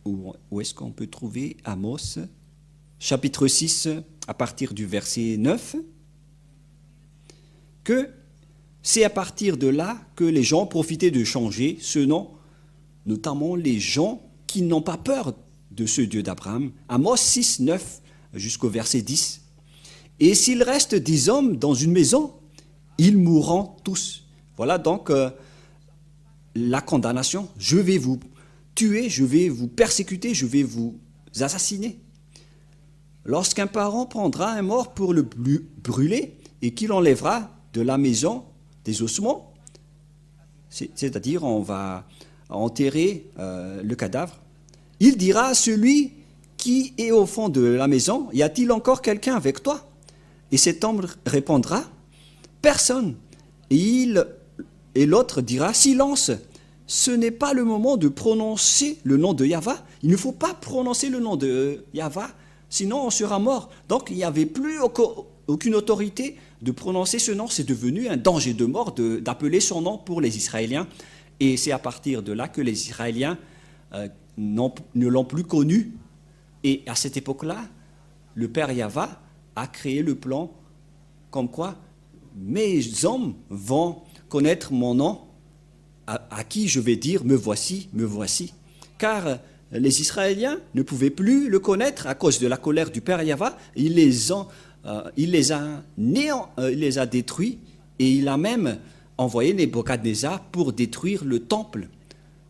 Où est-ce qu'on peut trouver Amos, chapitre 6, à partir du verset 9, que c'est à partir de là que les gens profitaient de changer ce nom, notamment les gens qui n'ont pas peur de ce Dieu d'Abraham. Amos 6, 9 jusqu'au verset 10. Et s'il reste 10 hommes dans une maison, ils mourront tous. Voilà donc la condamnation. Je vais vous tuer, je vais vous persécuter, je vais vous assassiner. Lorsqu'un parent prendra un mort pour le brûler et qu'il enlèvera de la maison des ossements, c'est-à-dire on va enterrer le cadavre, il dira à celui qui est au fond de la maison? Y a-t-il encore quelqu'un avec toi? Et cet homme répondra, personne. Et l'autre dira, silence, ce n'est pas le moment de prononcer le nom de Yahva. Il ne faut pas prononcer le nom de Yahva, sinon on sera mort. Donc il n'y avait plus aucune autorité de prononcer ce nom. C'est devenu un danger de mort d'appeler son nom pour les Israéliens. Et c'est à partir de là que les Israéliens ne l'ont plus connu. Et à cette époque-là, le Père Yahva a créé le plan comme quoi mes hommes vont connaître mon nom, à qui je vais dire me voici, me voici. Car les Israéliens ne pouvaient plus le connaître à cause de la colère du Père Yahva. Il les a détruits et il a même envoyé Nebuchadnezzar pour détruire le temple.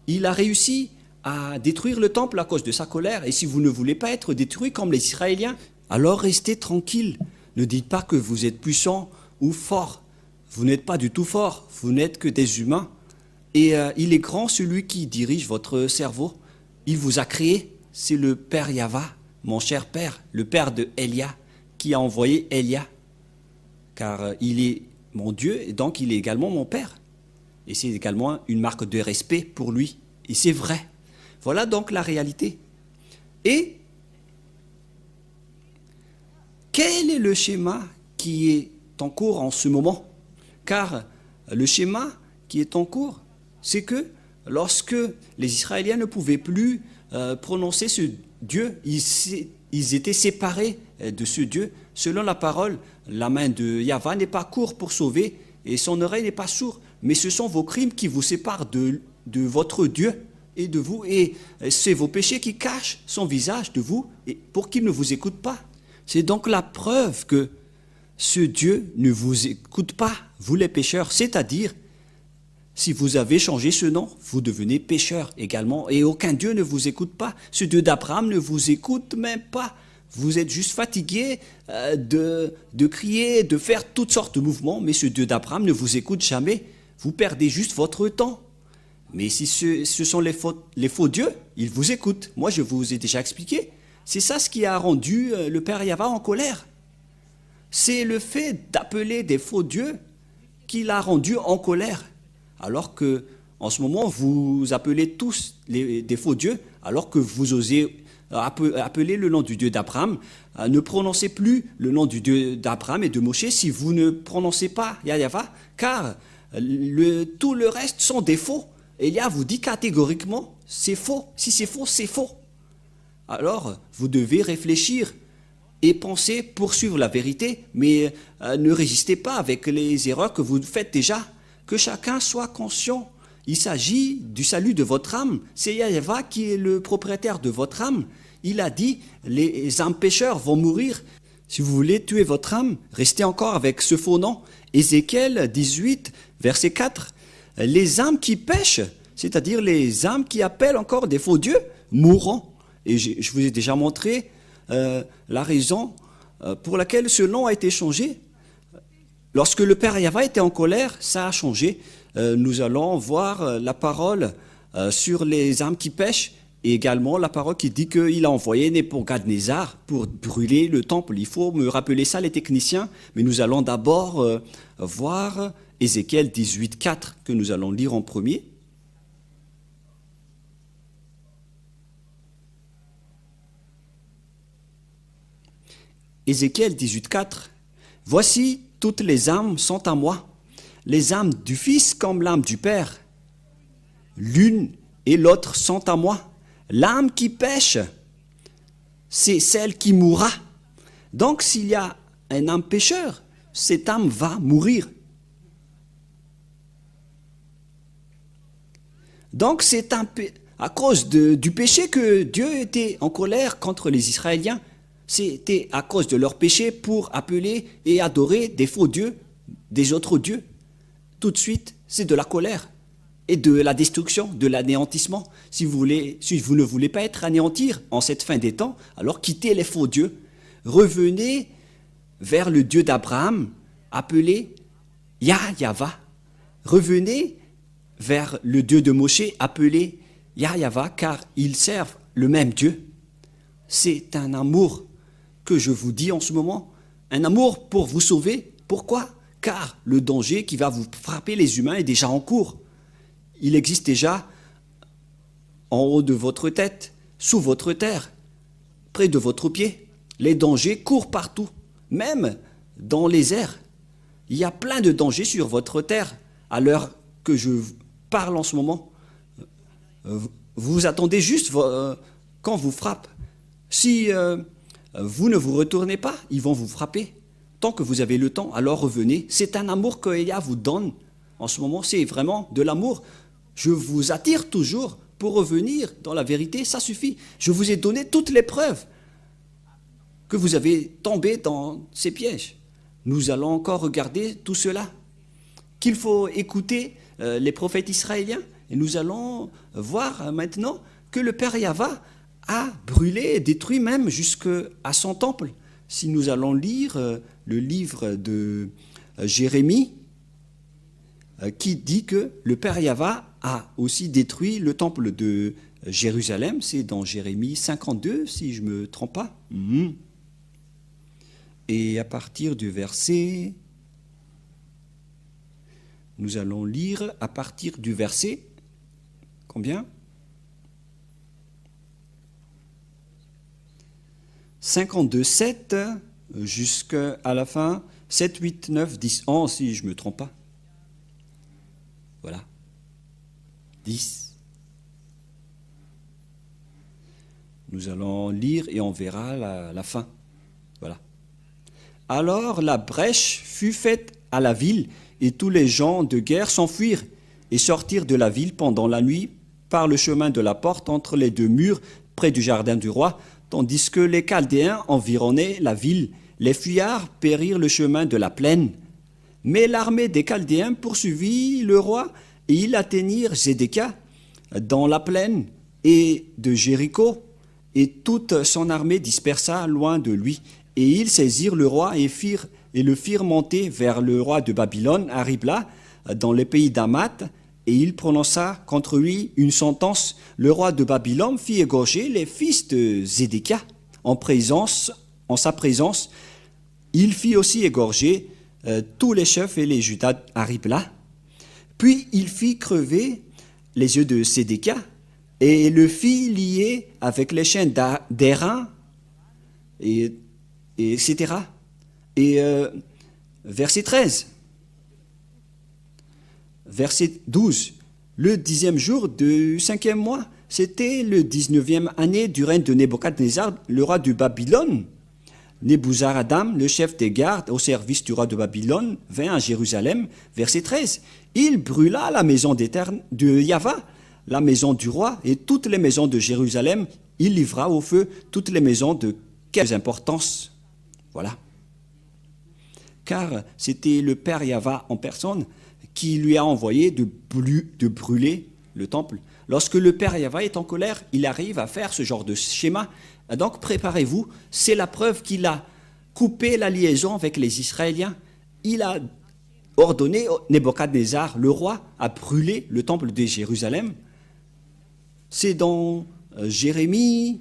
Il a réussi à détruire le temple à cause de sa colère. Et si vous ne voulez pas être détruit comme les Israéliens, alors restez tranquille. Ne dites pas que vous êtes puissant ou fort. Vous n'êtes pas du tout fort, vous n'êtes que des humains. Et il est grand celui qui dirige votre cerveau. Il vous a créé, c'est le Père Yahva, mon cher Père, le Père de Elia, qui a envoyé Elia. Car il est mon Dieu et donc il est également mon Père. Et c'est également une marque de respect pour lui. Et c'est vrai. Voilà donc la réalité. Et quel est le schéma qui est en cours en ce moment? Car le schéma qui est en cours, c'est que lorsque les Israéliens ne pouvaient plus prononcer ce Dieu, ils étaient séparés de ce Dieu. Selon la parole, la main de Yahva n'est pas courte pour sauver et son oreille n'est pas sourde, mais ce sont vos crimes qui vous séparent de votre Dieu et de vous, et c'est vos péchés qui cachent son visage de vous et pour qu'il ne vous écoute pas. C'est donc la preuve que ce Dieu ne vous écoute pas, vous les pécheurs, c'est-à-dire, si vous avez changé ce nom, vous devenez pécheurs également, et aucun Dieu ne vous écoute pas. Ce Dieu d'Abraham ne vous écoute même pas. Vous êtes juste fatigué de crier, de faire toutes sortes de mouvements, mais ce Dieu d'Abraham ne vous écoute jamais. Vous perdez juste votre temps. Mais si ce sont les faux dieux, ils vous écoutent. Moi, je vous ai déjà expliqué. C'est ça ce qui a rendu le Père Yahva en colère. C'est le fait d'appeler des faux dieux qui l'a rendu en colère. Alors que, en ce moment, vous appelez tous des faux dieux, alors que vous osez appeler le nom du Dieu d'Abraham. Ne prononcez plus le nom du Dieu d'Abraham et de Moshe si vous ne prononcez pas Yahva, car tout le reste sont des faux. Elia vous dit catégoriquement, c'est faux. Si c'est faux, c'est faux. Alors, vous devez réfléchir et penser poursuivre la vérité, mais ne résistez pas avec les erreurs que vous faites déjà. Que chacun soit conscient. Il s'agit du salut de votre âme. C'est Yahva qui est le propriétaire de votre âme. Il a dit, les âmes pécheurs vont mourir. Si vous voulez tuer votre âme, restez encore avec ce faux nom. Ézéchiel 18, verset 4. Les âmes qui pêchent, c'est-à-dire les âmes qui appellent encore des faux dieux, mourront. Et je vous ai déjà montré la raison pour laquelle ce nom a été changé. Lorsque le Père Yahva était en colère, ça a changé. Nous allons voir la parole sur les âmes qui pêchent et également la parole qui dit qu'il a envoyé Nebuchadnezzar pour brûler le temple. Il faut me rappeler ça, les techniciens, mais nous allons d'abord voir Ézéchiel 18, 4 que nous allons lire en premier. Ézéchiel 18, 4. Voici, toutes les âmes sont à moi, les âmes du Fils comme l'âme du Père. L'une et l'autre sont à moi. L'âme qui pêche, c'est celle qui mourra. Donc s'il y a un âme pécheur, cette âme va mourir. Donc c'est à cause du péché que Dieu était en colère contre les Israéliens. C'était à cause de leur péché pour appeler et adorer des faux dieux, des autres dieux. Tout de suite, c'est de la colère et de la destruction, de l'anéantissement. Si vous ne voulez pas être anéantir en cette fin des temps, alors quittez les faux dieux. Revenez vers le Dieu d'Abraham, appelé Yahva. Revenez vers le Dieu de Moshe, appelé Yahva, car ils servent le même Dieu. C'est un amour que je vous dis en ce moment, un amour pour vous sauver. Pourquoi? Car le danger qui va vous frapper les humains est déjà en cours. Il existe déjà en haut de votre tête, sous votre terre, près de votre pied. Les dangers courent partout, même dans les airs. Il y a plein de dangers sur votre terre à l'heure que je parle en ce moment. Vous attendez juste quand vous frappe. Si vous ne vous retournez pas, ils vont vous frapper. Tant que vous avez le temps, alors revenez. C'est un amour qu'Elia vous donne en ce moment. C'est vraiment de l'amour. Je vous attire toujours pour revenir dans la vérité. Ça suffit. Je vous ai donné toutes les preuves que vous avez tombé dans ces pièges. Nous allons encore regarder tout cela. Qu'il faut écouter les prophètes israéliens. Et nous allons voir maintenant que le Père Yahva a brûlé et détruit même jusqu'à son temple. Si nous allons lire le livre de Jérémie, qui dit que le Père Yahva a aussi détruit le temple de Jérusalem, c'est dans Jérémie 52, si je ne me trompe pas. Et à partir du verset, nous allons lire à partir du verset, combien? 52, 7, jusqu'à la fin, 7, 8, 9, 10, 11, si je ne me trompe pas. Voilà. 10. Nous allons lire et on verra la fin. Voilà. Alors la brèche fut faite à la ville, et tous les gens de guerre s'enfuirent et sortirent de la ville pendant la nuit par le chemin de la porte entre les deux murs près du jardin du roi, tandis que les Chaldéens environnaient la ville. Les fuyards périrent le chemin de la plaine. Mais l'armée des Chaldéens poursuivit le roi, et ils atteignirent Zédékia dans la plaine et de Jéricho, et toute son armée dispersa loin de lui. Et ils saisirent le roi et le firent monter vers le roi de Babylone, à Ribla, dans le pays d'Hamath, et il prononça contre lui une sentence. Le roi de Babylone fit égorger les fils de Zédékia en sa présence. Il fit aussi égorger tous les chefs et les Judas à Ribla. Puis il fit crever les yeux de Sédécia et le fit lier avec les chaînes d'airain, et etc. Et verset 13. Verset 12, le 10e jour du 5e mois, c'était le 19e année du règne de Nebuchadnezzar, le roi de Babylone. Nebuzaradan, le chef des gardes au service du roi de Babylone, vint à Jérusalem. Verset 13, il brûla la maison de Yahva, la maison du roi et toutes les maisons de Jérusalem. Il livra au feu toutes les maisons de quelque importance. Voilà. Car c'était le Père Yahva en personne qui lui a envoyé de brûler le temple. Lorsque le Père Yahva est en colère, il arrive à faire ce genre de schéma. Donc préparez-vous, c'est la preuve qu'il a coupé la liaison avec les Israéliens. Il a ordonné Nebuchadnezzar, le roi, à brûler le temple de Jérusalem. C'est dans Jérémie,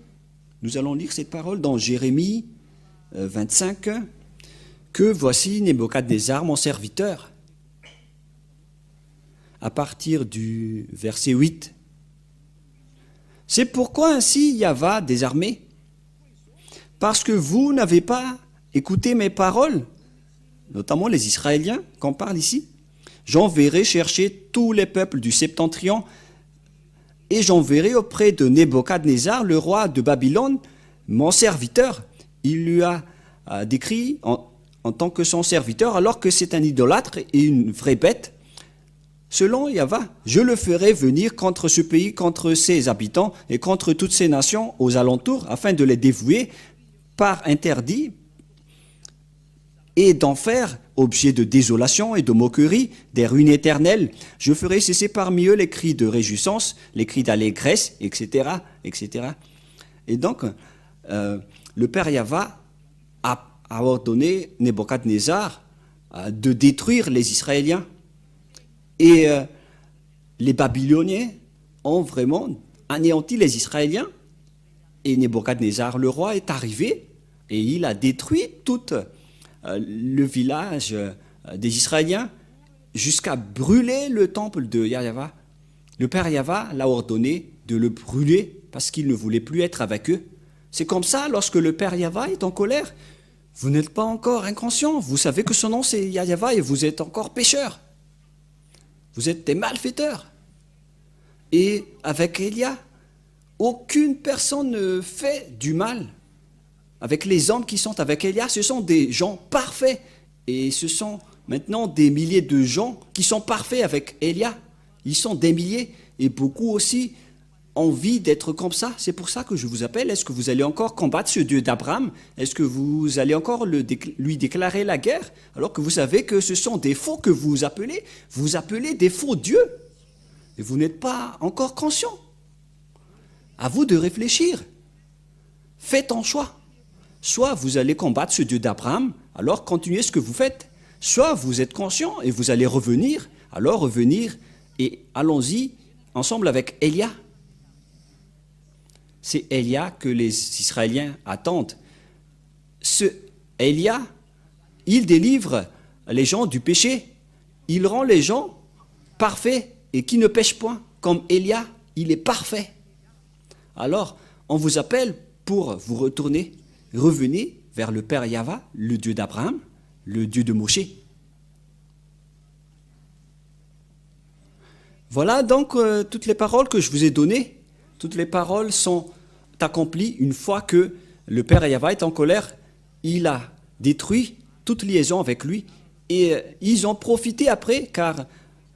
nous allons lire cette parole dans Jérémie 25, que voici Nebuchadnezzar, mon serviteur. À partir du verset 8. C'est pourquoi ainsi Yahva des armées, parce que vous n'avez pas écouté mes paroles, notamment les Israéliens qu'on parle ici, j'enverrai chercher tous les peuples du septentrion, et j'enverrai auprès de Nebuchadnezzar, le roi de Babylone, mon serviteur. Il lui a décrit en tant que son serviteur, alors que c'est un idolâtre et une vraie bête. Selon Yahva, je le ferai venir contre ce pays, contre ses habitants et contre toutes ces nations aux alentours, afin de les dévouer par interdit et d'en faire objet de désolation et de moquerie, des ruines éternelles. Je ferai cesser parmi eux les cris de réjouissance, les cris d'allégresse, etc., etc. Et donc, le Père Yahva a ordonné Nebuchadnezzar de détruire les Israéliens. Et les Babyloniens ont vraiment anéanti les Israéliens. Et Nebuchadnezzar, le roi, est arrivé et il a détruit tout le village des Israéliens jusqu'à brûler le temple de Yahvé. Le père Yahvé l'a ordonné de le brûler parce qu'il ne voulait plus être avec eux. C'est comme ça, lorsque le père Yahvé est en colère, vous n'êtes pas encore inconscient. Vous savez que son nom c'est Yahvé et vous êtes encore pécheurs. Vous êtes des malfaiteurs. Et avec Élia, aucune personne ne fait du mal. Avec les hommes qui sont avec Élia, ce sont des gens parfaits. Et ce sont maintenant des milliers de gens qui sont parfaits avec Élia. Ils sont des milliers et beaucoup aussi ont envie d'être comme ça. C'est pour ça que je vous appelle. Est-ce que vous allez encore combattre ce Dieu d'Abraham? Est-ce que vous allez encore lui déclarer la guerre alors que vous savez que ce sont des faux que vous appelez? Vous appelez des faux dieux. Et vous n'êtes pas encore conscient. À vous de réfléchir. Faites un choix. Soit vous allez combattre ce Dieu d'Abraham, alors continuez ce que vous faites. Soit vous êtes conscient et vous allez revenir, alors revenir et allons-y ensemble avec Élia. C'est Élia que les Israéliens attendent. Ce Élia, il délivre les gens du péché. Il rend les gens parfaits et qui ne pêchent point. Comme Élia, il est parfait. Alors, on vous appelle pour vous retourner. Revenez vers le Père Yahvé, le Dieu d'Abraham, le Dieu de Moshe. Voilà donc toutes les paroles que je vous ai données. Toutes les paroles sont accomplies une fois que le Père Yahvé est en colère. Il a détruit toute liaison avec lui. Et ils ont profité après, car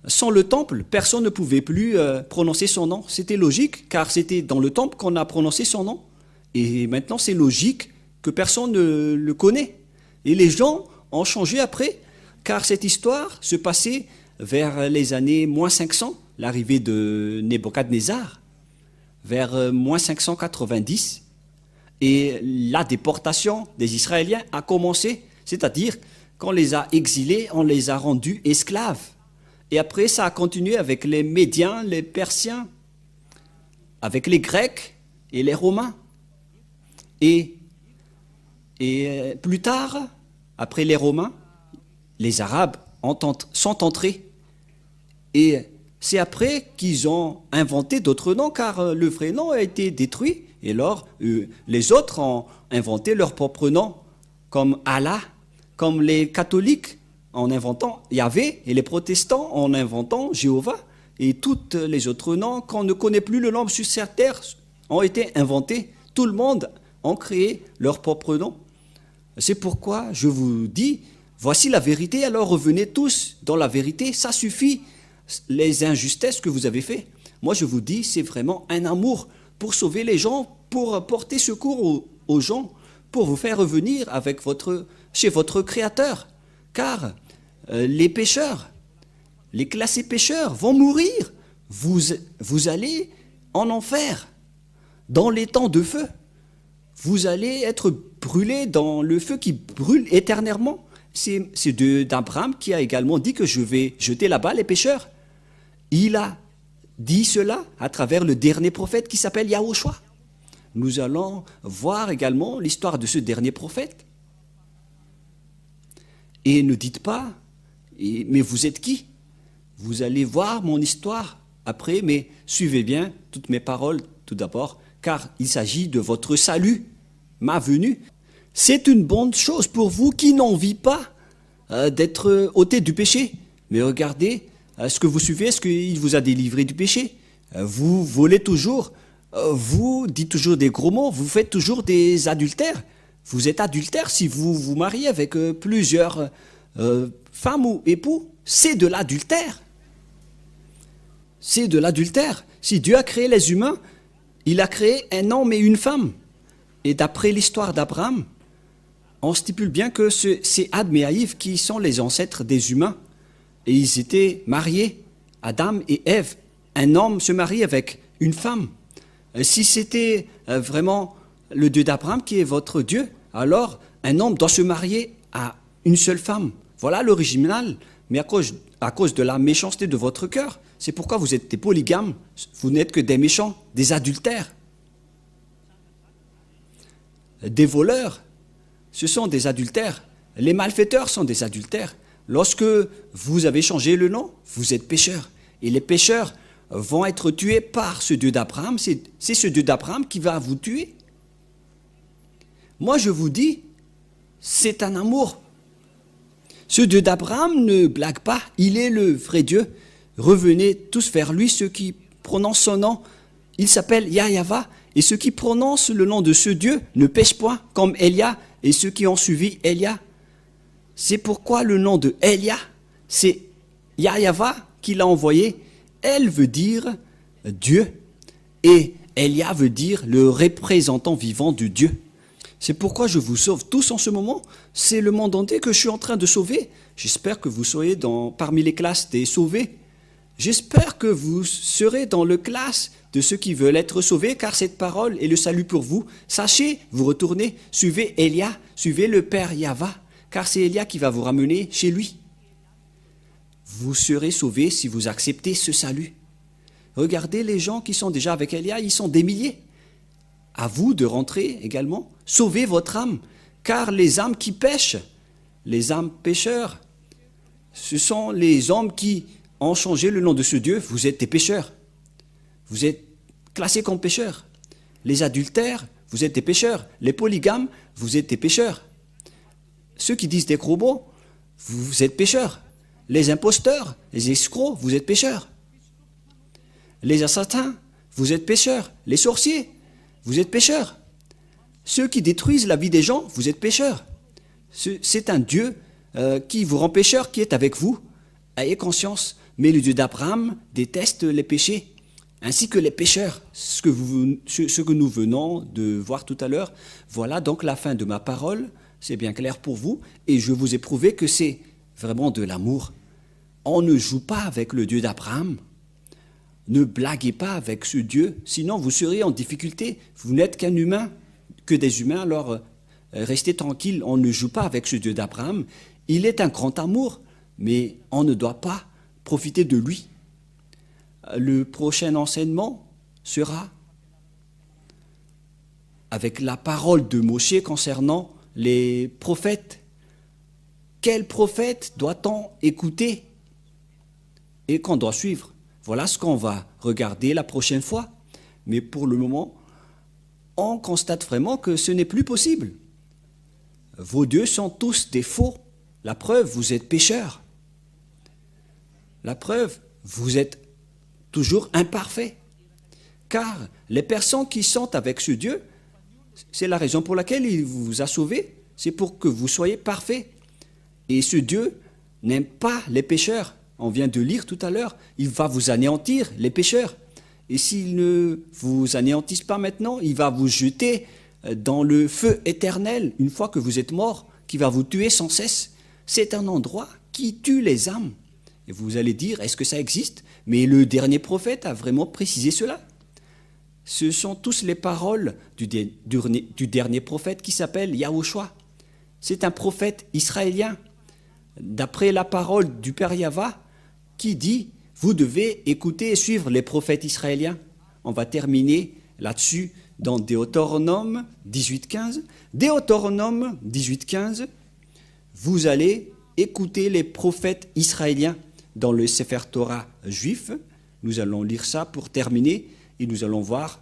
sans le temple, personne ne pouvait plus prononcer son nom. C'était logique, car c'était dans le temple qu'on a prononcé son nom. Et maintenant, c'est logique que personne ne le connaît. Et les gens ont changé après, car cette histoire se passait vers les années moins 500, l'arrivée de Nebuchadnezzar, vers moins 590. Et la déportation des Israéliens a commencé, c'est-à-dire qu'on les a exilés, on les a rendus esclaves. Et après, ça a continué avec les Médiens, les Persiens, avec les Grecs et les Romains. Et plus tard, après les Romains, les Arabes sont entrés. Et c'est après qu'ils ont inventé d'autres noms, car le vrai nom a été détruit. Et alors, les autres ont inventé leur propre nom, comme Allah, comme les catholiques en inventant Yahvé, et les protestants en inventant Jéhovah. Et tous les autres noms qu'on ne connaît plus le nom sur cette terre ont été inventés. Tout le monde a créé leur propre nom. C'est pourquoi je vous dis, voici la vérité, alors revenez tous dans la vérité, ça suffit, les injustices que vous avez faites. Moi je vous dis, c'est vraiment un amour pour sauver les gens, pour porter secours aux gens, pour vous faire revenir chez votre Créateur. Car les pécheurs, les classés pécheurs vont mourir. Vous allez en enfer, dans les temps de feu. Vous allez être brûlés dans le feu qui brûle éternellement. C'est d'Abraham qui a également dit que je vais jeter là-bas les pécheurs. Il a dit cela à travers le dernier prophète qui s'appelle Yahushua. Nous allons voir également l'histoire de ce dernier prophète. Et ne dites pas, mais vous êtes qui? Vous allez voir mon histoire après, mais suivez bien toutes mes paroles tout d'abord, car il s'agit de votre salut, ma venue. C'est une bonne chose pour vous qui n'envie pas d'être ôté du péché. Mais regardez ce que vous suivez, est-ce qu'il vous a délivré du péché? Vous volez toujours, vous dites toujours des gros mots, vous faites toujours des adultères. Vous êtes adultère si vous vous mariez avec plusieurs femmes ou époux. C'est de l'adultère. C'est de l'adultère. Si Dieu a créé les humains, il a créé un homme et une femme. Et d'après l'histoire d'Abraham, on stipule bien que c'est Adam et Ève qui sont les ancêtres des humains. Et ils étaient mariés, Adam et Ève. Un homme se marie avec une femme. Si c'était vraiment le Dieu d'Abraham qui est votre Dieu, alors un homme doit se marier à une seule femme. Voilà l'original. Mais à cause de la méchanceté de votre cœur, c'est pourquoi vous êtes des polygames. Vous n'êtes que des méchants, des adultères. des voleurs, ce sont des adultères. Les malfaiteurs sont des adultères. Lorsque vous avez changé le nom, vous êtes pécheurs. Et les pécheurs vont être tués par ce Dieu d'Abraham. C'est ce Dieu d'Abraham qui va vous tuer. Moi, je vous dis, c'est un amour. Ce Dieu d'Abraham ne blague pas, il est le vrai Dieu. Revenez tous vers lui, ceux qui prononcent son nom. Il s'appelle Yahva, et ceux qui prononcent le nom de ce Dieu ne pêchent point, comme Elia et ceux qui ont suivi Elia. C'est pourquoi le nom de Elia, c'est Yahva qui l'a envoyé. Elle veut dire Dieu, et Elia veut dire le représentant vivant de Dieu. C'est pourquoi je vous sauve tous en ce moment. C'est le monde entier que je suis en train de sauver. J'espère que vous soyez parmi les classes des sauvés. J'espère que vous serez dans le classe de ceux qui veulent être sauvés, car cette parole est le salut pour vous. Sachez, vous retournez, suivez Elia, suivez le Père Yahva, car c'est Elia qui va vous ramener chez lui. Vous serez sauvés si vous acceptez ce salut. Regardez les gens qui sont déjà avec Elia, ils sont des milliers. À vous de rentrer également, sauvez votre âme, car les âmes qui pêchent, les âmes pécheurs, ce sont les hommes qui ont changé le nom de ce Dieu. Vous êtes des pécheurs. Vous êtes classés comme pécheurs. Les adultères, vous êtes des pécheurs. Les polygames, vous êtes des pécheurs. Ceux qui disent des gros mots, vous êtes pécheurs. Les imposteurs, les escrocs, vous êtes pécheurs. Les assassins, vous êtes pécheurs. Les sorciers, vous êtes pécheurs. Ceux qui détruisent la vie des gens, vous êtes pécheurs. C'est un Dieu qui vous rend pécheur, qui est avec vous. Ayez conscience. Mais le Dieu d'Abraham déteste les péchés, ainsi que les pécheurs, ce que nous venons de voir tout à l'heure. Voilà donc la fin de ma parole. C'est bien clair pour vous. Et je vous ai prouvé que c'est vraiment de l'amour. On ne joue pas avec le Dieu d'Abraham. Ne blaguez pas avec ce Dieu, sinon vous serez en difficulté. Vous n'êtes qu'un humain, que des humains, alors restez tranquille. On ne joue pas avec ce Dieu d'Abraham. Il est un grand amour, mais on ne doit pas profiter de lui. Le prochain enseignement sera avec la parole de Moshe concernant les prophètes. Quel prophète doit-on écouter et qu'on doit suivre? Voilà ce qu'on va regarder la prochaine fois. Mais pour le moment, on constate vraiment que ce n'est plus possible. Vos dieux sont tous des faux. La preuve, vous êtes pécheurs. La preuve, vous êtes toujours imparfaits. Car les personnes qui sont avec ce Dieu, c'est la raison pour laquelle il vous a sauvés. C'est pour que vous soyez parfaits. Et ce Dieu n'aime pas les pécheurs. On vient de lire tout à l'heure, il va vous anéantir, les pécheurs. Et s'il ne vous anéantisse pas maintenant, il va vous jeter dans le feu éternel, une fois que vous êtes mort, qui va vous tuer sans cesse. C'est un endroit qui tue les âmes. Et vous allez dire, est-ce que ça existe? Mais le dernier prophète a vraiment précisé cela. Ce sont tous les paroles du dernier prophète qui s'appelle Yahushua. C'est un prophète israélien. D'après la parole du Père Yahva, qui dit, vous devez écouter et suivre les prophètes israéliens. On va terminer là-dessus dans Deutéronome 18.15. Deutéronome 18.15, vous allez écouter les prophètes israéliens dans le Sefer Torah juif. Nous allons lire ça pour terminer et nous allons voir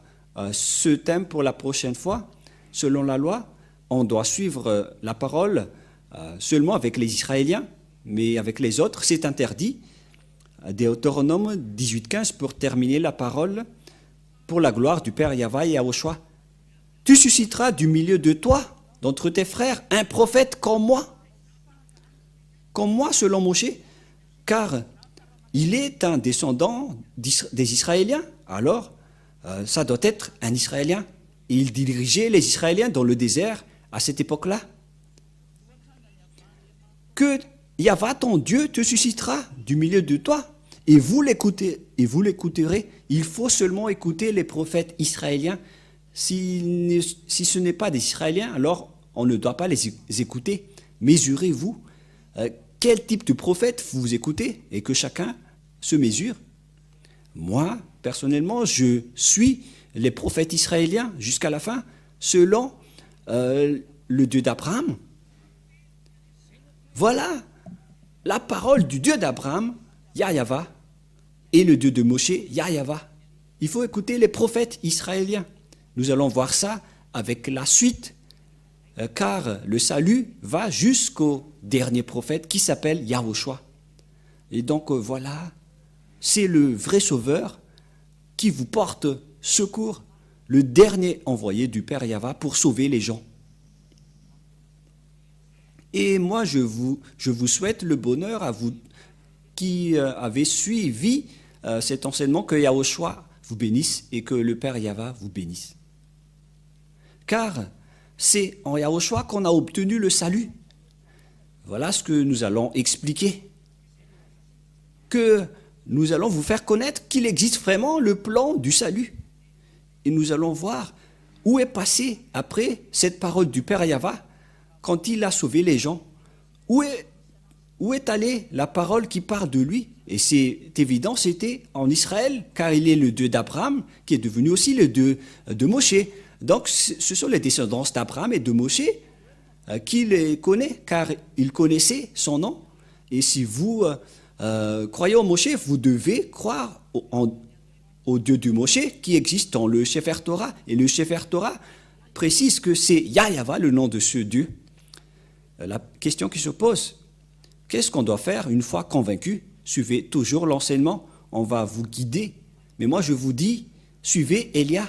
ce thème pour la prochaine fois. Selon la loi, on doit suivre la parole seulement avec les Israéliens, mais avec les autres, c'est interdit. Deutéronome 18.15 pour terminer la parole pour la gloire du Père Yahva et Yahushua. Tu susciteras du milieu de toi, d'entre tes frères, un prophète comme moi selon Moshe, car il est un descendant des Israéliens. Alors, ça doit être un Israélien. Et il dirigeait les Israéliens dans le désert à cette époque-là. Que Yahva, ton Dieu, te suscitera du milieu de toi, et vous l'écouterez. Il faut seulement écouter les prophètes israéliens. Si ce n'est pas des Israéliens, alors on ne doit pas les écouter. Mesurez-vous quel type de prophète vous écoutez, et que chacun se mesure. Moi, personnellement, je suis les prophètes israéliens jusqu'à la fin, selon le Dieu d'Abraham. Voilà la parole du Dieu d'Abraham, Yahva, et le Dieu de Moshe, Yahva. Il faut écouter les prophètes israéliens. Nous allons voir ça avec la suite, car le salut va jusqu'au dernier prophète qui s'appelle Yahushua. Et donc voilà, c'est le vrai sauveur qui vous porte secours, le dernier envoyé du Père Yahva pour sauver les gens. Et moi, je vous souhaite le bonheur à vous qui avez suivi cet enseignement, que Yahushua vous bénisse et que le Père Yahva vous bénisse. Car c'est en Yahushua qu'on a obtenu le salut. Voilà ce que nous allons expliquer. Que nous allons vous faire connaître qu'il existe vraiment le plan du salut. Et nous allons voir où est passé après cette parole du Père Yahva quand il a sauvé les gens. Où est allée la parole qui parle de lui? Et c'est évident, c'était en Israël, car il est le Dieu d'Abraham, qui est devenu aussi le Dieu de Moshe. Donc ce sont les descendants d'Abraham et de Moshe qui les connaît, car il connaissait son nom. Et si vous croyez en Moshe, vous devez croire au Dieu de Moshe qui existe dans le Sefer Torah. Et le Sefer Torah précise que c'est Yahva, le nom de ce Dieu. La question qui se pose, qu'est-ce qu'on doit faire une fois convaincu? Suivez toujours l'enseignement, on va vous guider. Mais moi je vous dis, suivez Elia,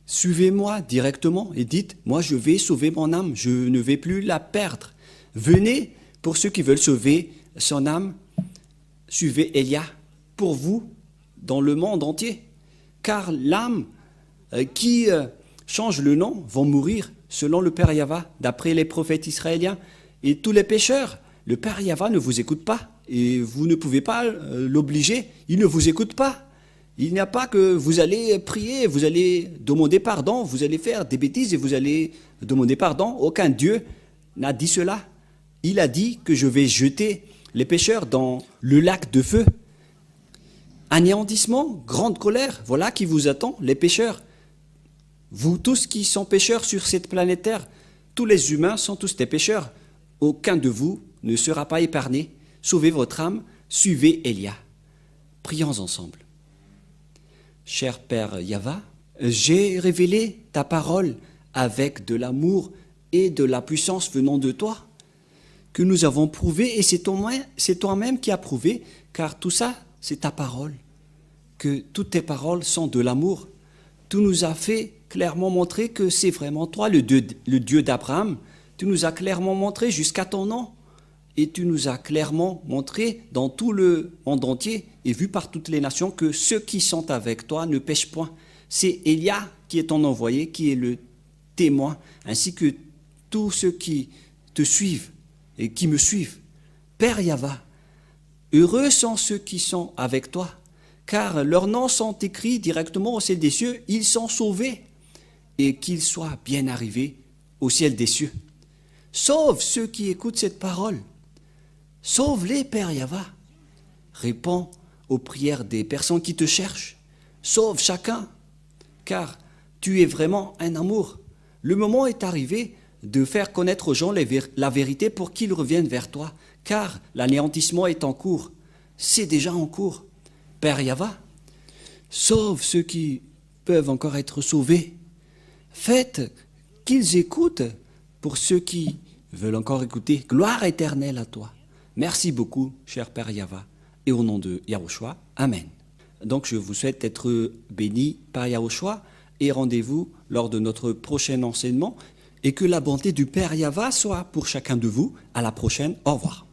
suivez-moi directement et dites, moi je vais sauver mon âme, je ne vais plus la perdre. Venez pour ceux qui veulent sauver son âme, suivez Elia pour vous dans le monde entier. Car l'âme qui change le nom vont mourir selon le Père Yahva, d'après les prophètes israéliens. Et tous les pécheurs, le Père Yahva ne vous écoute pas. Et vous ne pouvez pas l'obliger, il ne vous écoute pas. Il n'y a pas que vous allez prier, vous allez demander pardon, vous allez faire des bêtises et vous allez demander pardon. Aucun Dieu n'a dit cela. Il a dit que je vais jeter les pécheurs dans le lac de feu. Anéantissement, grande colère, voilà qui vous attend, les pécheurs. Vous tous qui sont pécheurs sur cette planète Terre, tous les humains sont tous des pécheurs. Aucun de vous ne sera pas épargné. Sauvez votre âme, suivez Elia. Prions ensemble. Cher Père Yahva, j'ai révélé ta parole avec de l'amour et de la puissance venant de toi, que nous avons prouvé, et c'est toi-même qui as prouvé, car tout ça, c'est ta parole, que toutes tes paroles sont de l'amour. Tu nous as fait clairement montrer que c'est vraiment toi, le Dieu d'Abraham. Tu nous as clairement montré jusqu'à ton nom. Et tu nous as clairement montré dans tout le monde entier et vu par toutes les nations que ceux qui sont avec toi ne pêchent point. C'est Elia qui est ton envoyé, qui est le témoin, ainsi que tous ceux qui te suivent et qui me suivent. Père Yahva, heureux sont ceux qui sont avec toi, car leurs noms sont écrits directement au ciel des cieux, ils sont sauvés, et qu'ils soient bien arrivés au ciel des cieux. Sauve ceux qui écoutent cette parole. Sauve-les, Père Yahva. Réponds aux prières des personnes qui te cherchent. Sauve chacun, car tu es vraiment un amour. Le moment est arrivé de faire connaître aux gens la vérité pour qu'ils reviennent vers toi, car l'anéantissement est en cours. C'est déjà en cours. Père Yahva, sauve ceux qui peuvent encore être sauvés. Faites qu'ils écoutent pour ceux qui veulent encore écouter. Gloire éternelle à toi. Merci beaucoup, cher Père Yahva, et au nom de Yahushua, Amen. Donc je vous souhaite d'être bénis par Yahushua et rendez-vous lors de notre prochain enseignement et que la bonté du Père Yahva soit pour chacun de vous. À la prochaine, au revoir.